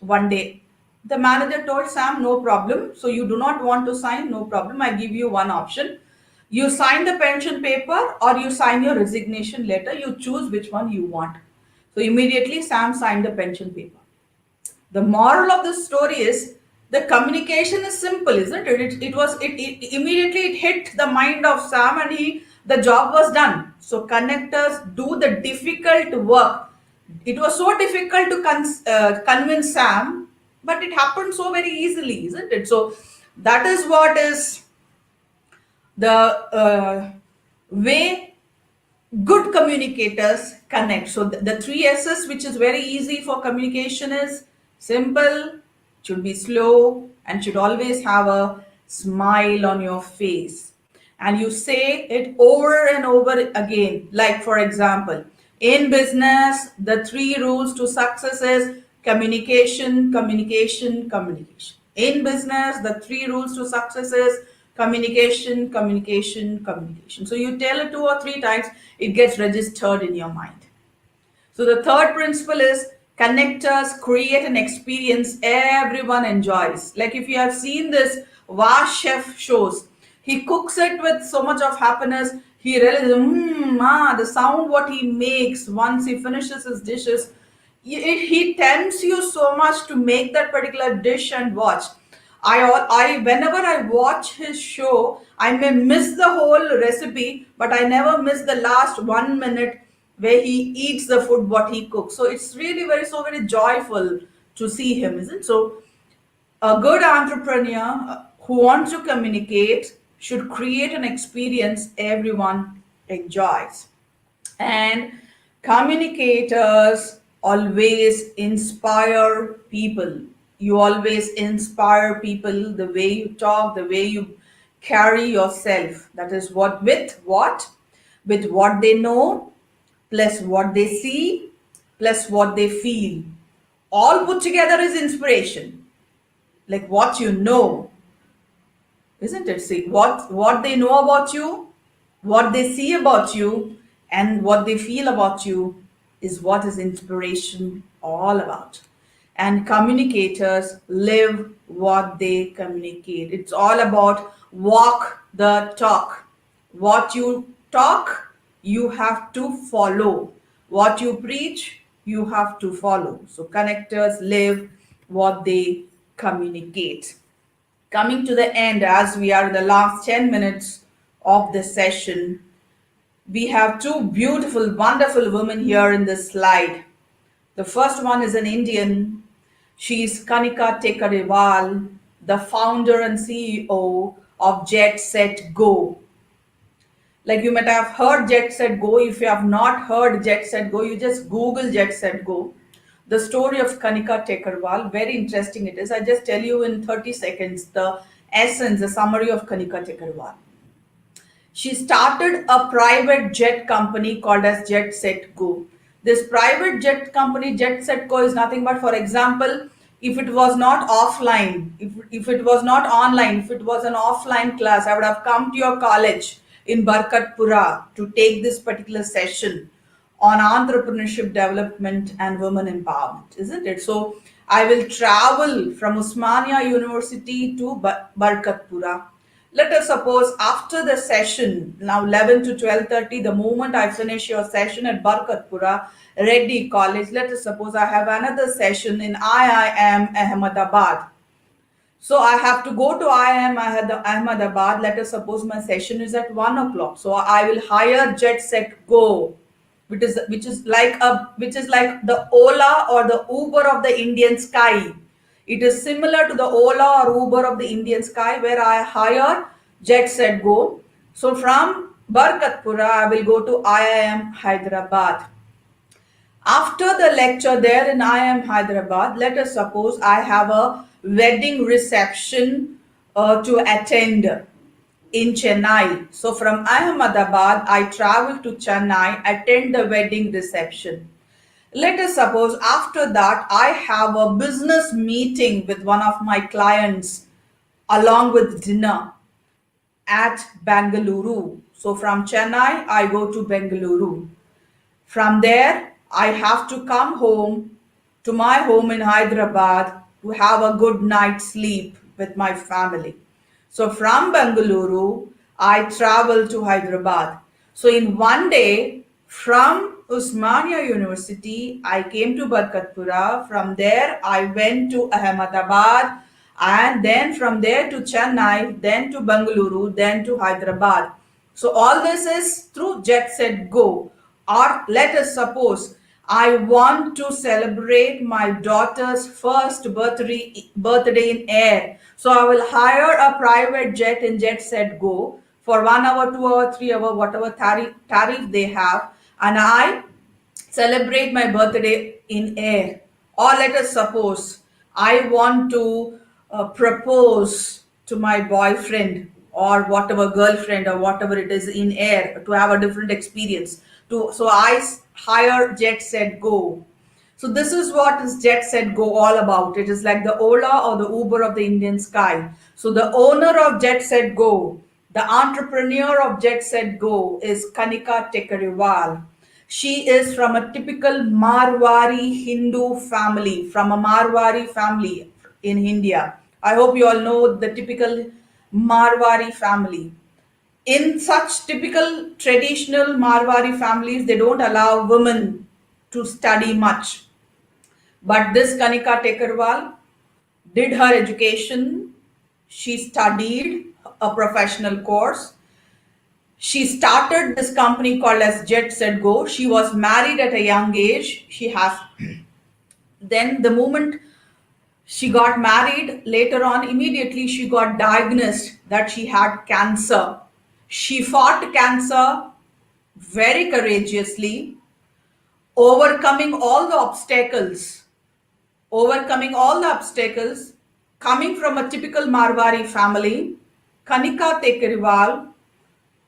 one day The manager told Sam, no problem. So you do not want to sign, no problem. I give you one option. You sign the pension paper or you sign your resignation letter. You choose which one you want. So immediately Sam signed the pension paper. The moral of the story is the communication is simple, isn't it? It immediately it hit the mind of Sam and the job was done. So connectors do the difficult work. It was so difficult to convince Sam, but it happened so very easily, isn't it? So that is what is the way good communicators connect. So the three S's, which is very easy for communication, is simple, should be slow, and should always have a smile on your face. And you say it over and over again. Like, for example, in business, the three rules to success is communication, communication, communication. In business, the three rules to success is communication, communication, communication. So you tell it two or three times, it gets registered in your mind. So the third principle is connectors create an experience everyone enjoys. Like if you have seen this vast chef shows, he cooks it with so much of happiness. He realizes, the sound what he makes once he finishes his dishes, he tempts you so much to make that particular dish and watch. Whenever I watch his show, I may miss the whole recipe, but I never miss the last 1 minute where he eats the food what he cooks. So it's really very joyful to see him, isn't it? So a good entrepreneur who wants to communicate should create an experience everyone enjoys. And communicators always inspire people. You always inspire people the way you talk, the way you carry yourself. That is with what they know, plus what they see, plus what they feel. All put together is inspiration. Like what you know, isn't it? See what they know about you, what they see about you, and what they feel about you is what is inspiration all about. And communicators live what they communicate. It's all about walk the talk. What you talk, you have to follow. What you preach, you have to follow. So connectors live what they communicate. Coming to the end, as we are in the last 10 minutes of the session, we have two beautiful, wonderful women here in this slide. The first one is an Indian. She's Kanika Tekariwal, the founder and CEO of Jet Set Go. Like you might have heard Jet Set Go. If you have not heard Jet Set Go, you just Google Jet Set Go. The story of Kanika Tekarwal, very interesting it is. I just tell you in 30 seconds the essence, the summary of Kanika Tekarwal. She started a private jet company called as Jet Set Go. This private jet company, Jet Set Go, is nothing but, for example, if it was not offline, if it was not online, if it was an offline class, I would have come to your college in Barkatpura to take this particular session on entrepreneurship development and women empowerment, isn't it? So I will travel from Usmania University to Barkatpura. Let us suppose after the session, now 11 to 12:30, the moment I finish your session at Barkatpura, Reddy College, let us suppose I have another session in IIM Ahmedabad. So I have to go to IIM Ahmedabad. Let us suppose my session is at 1 o'clock. So I will hire Jet Set Go, which is like the Ola or the Uber of the Indian sky. It is similar to the Ola or Uber of the Indian sky, where I hire Jet Set Go. So from Barkatpura, I will go to IIM Hyderabad. After the lecture there in IIM Hyderabad, let us suppose I have a wedding reception to attend in Chennai. So from Ahmedabad, I travel to Chennai, attend the wedding reception. Let us suppose after that, I have a business meeting with one of my clients along with dinner at Bengaluru. So from Chennai, I go to Bengaluru. From there, I have to come home to my home in Hyderabad to have a good night's sleep with my family. So from Bengaluru, I traveled to Hyderabad. So in one day, from Usmania University, I came to Barkatpura. From there, I went to Ahmedabad, and then from there to Chennai, then to Bengaluru, then to Hyderabad. So all this is through Jet Set Go. Or let us suppose I want to celebrate my daughter's first birthday in air. So I will hire a private jet in Jet Set Go for 1 hour, 2 hour, 3 hour, whatever tariff they have, and I celebrate my birthday in air. Or let us suppose I want to propose to my boyfriend or whatever girlfriend or whatever it is in air to have a different experience. So I hire Jet Set Go. So this is what is Jet Set Go all about. It is like the Ola or the Uber of the Indian sky. So the owner of Jet Set Go, the entrepreneur of Jet Set Go is Kanika Tekariwal. She is from a typical Marwari Hindu family, from a Marwari family in India. I hope you all know the typical Marwari family. In such typical traditional Marwari families, they don't allow women to study much. But this Kanika Tekarwal did her education. She studied a professional course. She started this company called as Jet Set Go. She was married at a young age. She has then the moment she got married, later on, immediately she got diagnosed that she had cancer. She fought cancer very courageously, overcoming all the obstacles, overcoming all the obstacles, coming from a typical Marwari family. Kanika Tekeriwal,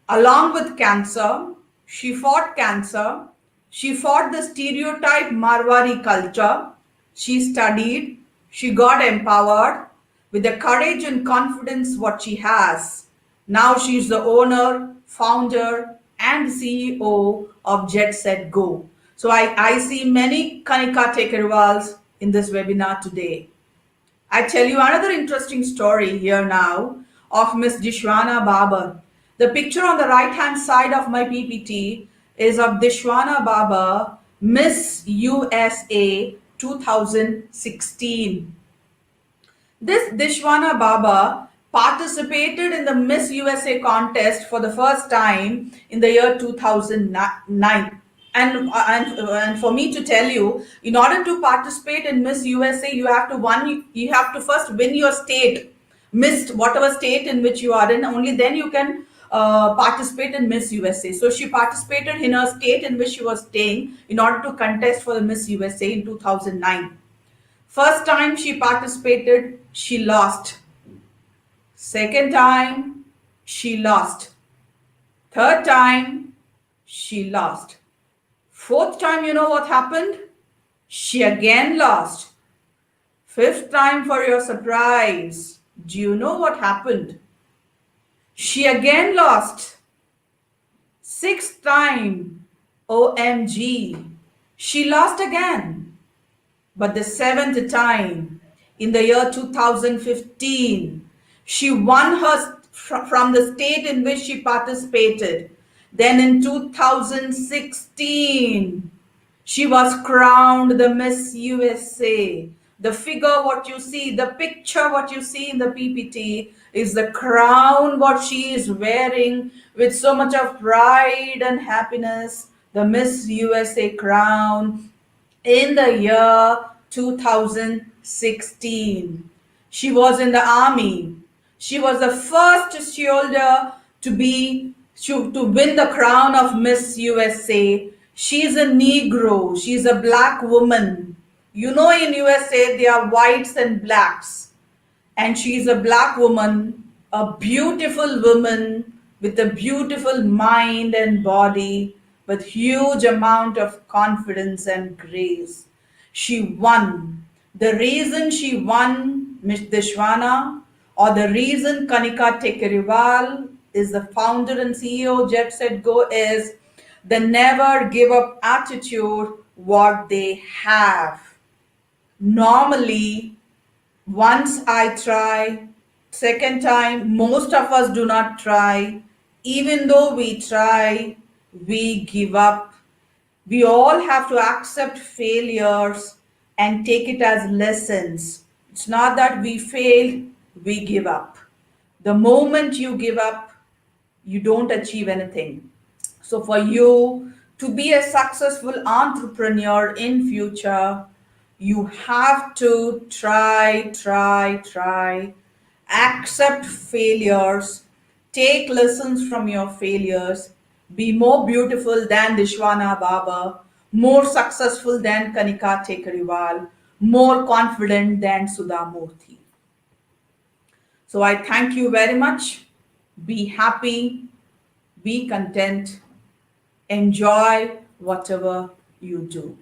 along with cancer, she fought cancer. She fought the stereotype Marwari culture. She studied. She got empowered with the courage and confidence what she has. Now she's the owner, founder, and CEO of Jet Set Go. So I see many Kanika Tekeriwals in this webinar today. I tell you another interesting story here now of Miss Dishwana Babar. The picture on the right hand side of my PPT is of Dishwana Babar, Miss USA 2016. This Dishwana Baba participated in the Miss USA contest for the first time in the year 2009. And for me to tell you, in order to participate in Miss USA, you have to first win your state, Miss whatever state in which you are in. Only then you can participate in Miss USA. So she participated in her state in which she was staying in order to contest for the Miss USA in 2009. First time she participated, she lost. Second time, she lost. Third time, she lost. Fourth time, you know what happened? She again lost. Fifth time, for your surprise, do you know what happened? She again lost. Sixth time, OMG, she lost again. But the seventh time, in the year 2015, she won her from the state in which she participated. Then in 2016, she was crowned the Miss USA. The figure, what you see, the picture, what you see in the PPT is the crown, what she is wearing with so much of pride and happiness, the Miss USA crown in the year 2016. She was in the army. She was the first soldier to win the crown of Miss USA. She's a Negro. She's a black woman. You know, in USA, there are whites and blacks. And she's a black woman, a beautiful woman with a beautiful mind and body, with huge amount of confidence and grace. She won. The reason she won, Miss Dishwana, or the reason Kanika Tekeriwal is the founder and CEO Jet Set Go is the never give up attitude what they have. Normally, Once I try, second time, most of us do not try. Even though we try, we give up. We all have to accept failures and take it as lessons. It's not that we failed, we give up. The moment you give up, you don't achieve anything. So for you to be a successful entrepreneur in future, you have to try, accept failures, take lessons from your failures, be more beautiful than Dishwana Baba, more successful than Kanika Tekariwal, more confident than Sudha Murthy. So I thank you very much. Be happy, be content, enjoy whatever you do.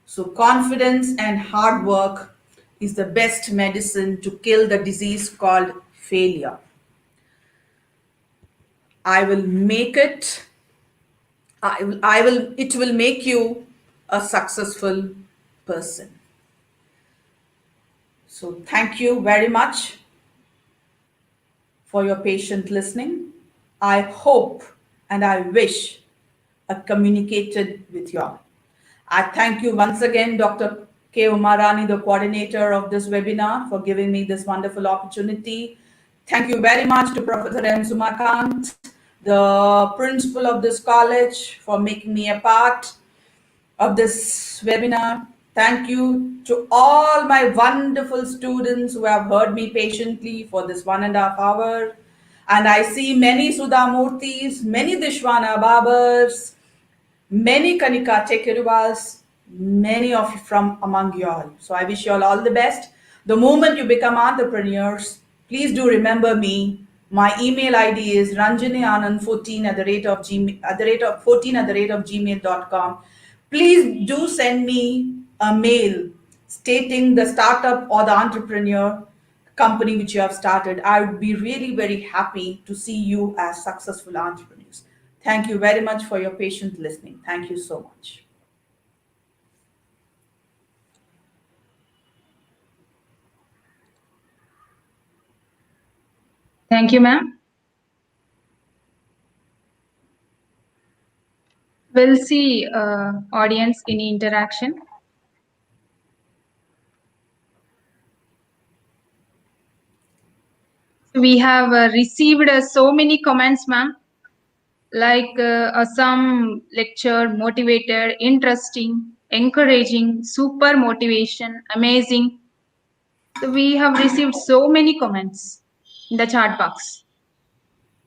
So, confidence and hard work is the best medicine to kill the disease called failure. I will make it, it will make you a successful person. So, thank you very much for your patient listening. I hope and I wish I communicated with you all. I thank you once again, Dr. K. Umarani, the coordinator of this webinar, for giving me this wonderful opportunity. Thank you very much to Professor M. Sumakant, the principal of this college, for making me a part of this webinar. Thank you to all my wonderful students who have heard me patiently for this 1.5 hours. And I see many Sudha Murtis, many Dishwana Babars, many Kanika Tekirivas, many of you from among you all. So I wish you all the best. The moment you become entrepreneurs, please do remember me. My email ID is ranjanianand14 at the rate of gmail.com. Please do send me a mail stating the startup or the entrepreneur company which you have started. I would be really very happy to see you as successful entrepreneurs. Thank you very much for your patient listening. Thank you so much. Thank you, ma'am. We'll see audience any interaction. We have received so many comments, ma'am, like some lecture, motivated, interesting, encouraging, super motivation, amazing. So we have received so many comments in the chat box.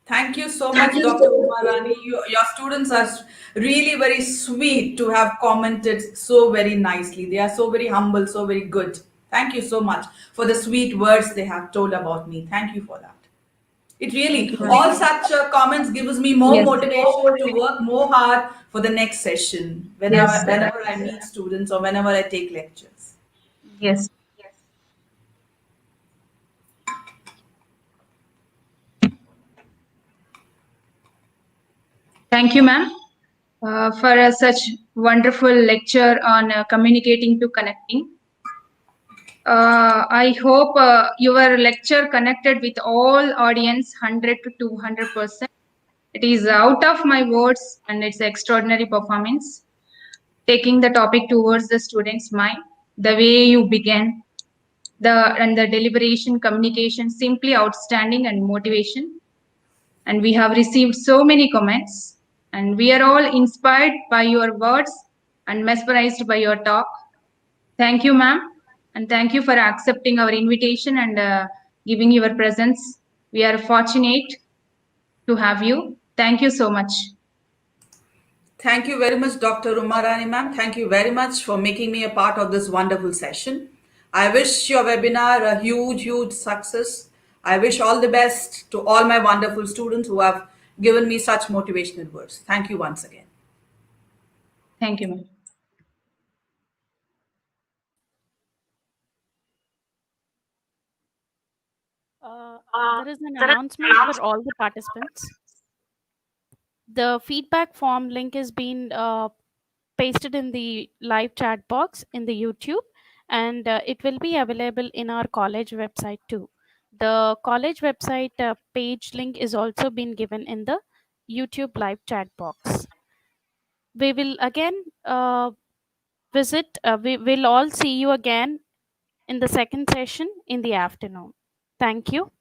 Thank you so much, Dr. Umarani. Your students are really very sweet to have commented so very nicely. They are so very humble, so very good. Thank you so much for the sweet words they have told about me. Thank you for that. It Thank really, you, ma'am. all such comments gives me more Yes. motivation to work more hard for the next session Yes. whenever I meet students or whenever I take lectures. Yes. Thank you, ma'am, for such wonderful lecture on communicating to connecting. I hope your lecture connected with all audience 100 to 200%. It is out of my words and it's extraordinary performance. Taking the topic towards the student's mind, the way you began, the deliberation, communication, simply outstanding and motivation. And we have received so many comments and we are all inspired by your words and mesmerized by your talk. Thank you, ma'am, and thank you for accepting our invitation and giving your presence. We are fortunate to have you. Thank you so much. Thank you very much, Dr. Umarani ma'am. Thank you very much for making me a part of this wonderful session. I wish your webinar a huge, huge success. I wish all the best to all my wonderful students who have given me such motivational words. Thank you once again. Thank you, ma'am. There is an announcement for all the participants. The feedback form link has been pasted in the live chat box in the YouTube, and it will be available in our college website too. The college website page link is also been given in the YouTube live chat box. We will again we will all see you again in the second session in the afternoon. Thank you.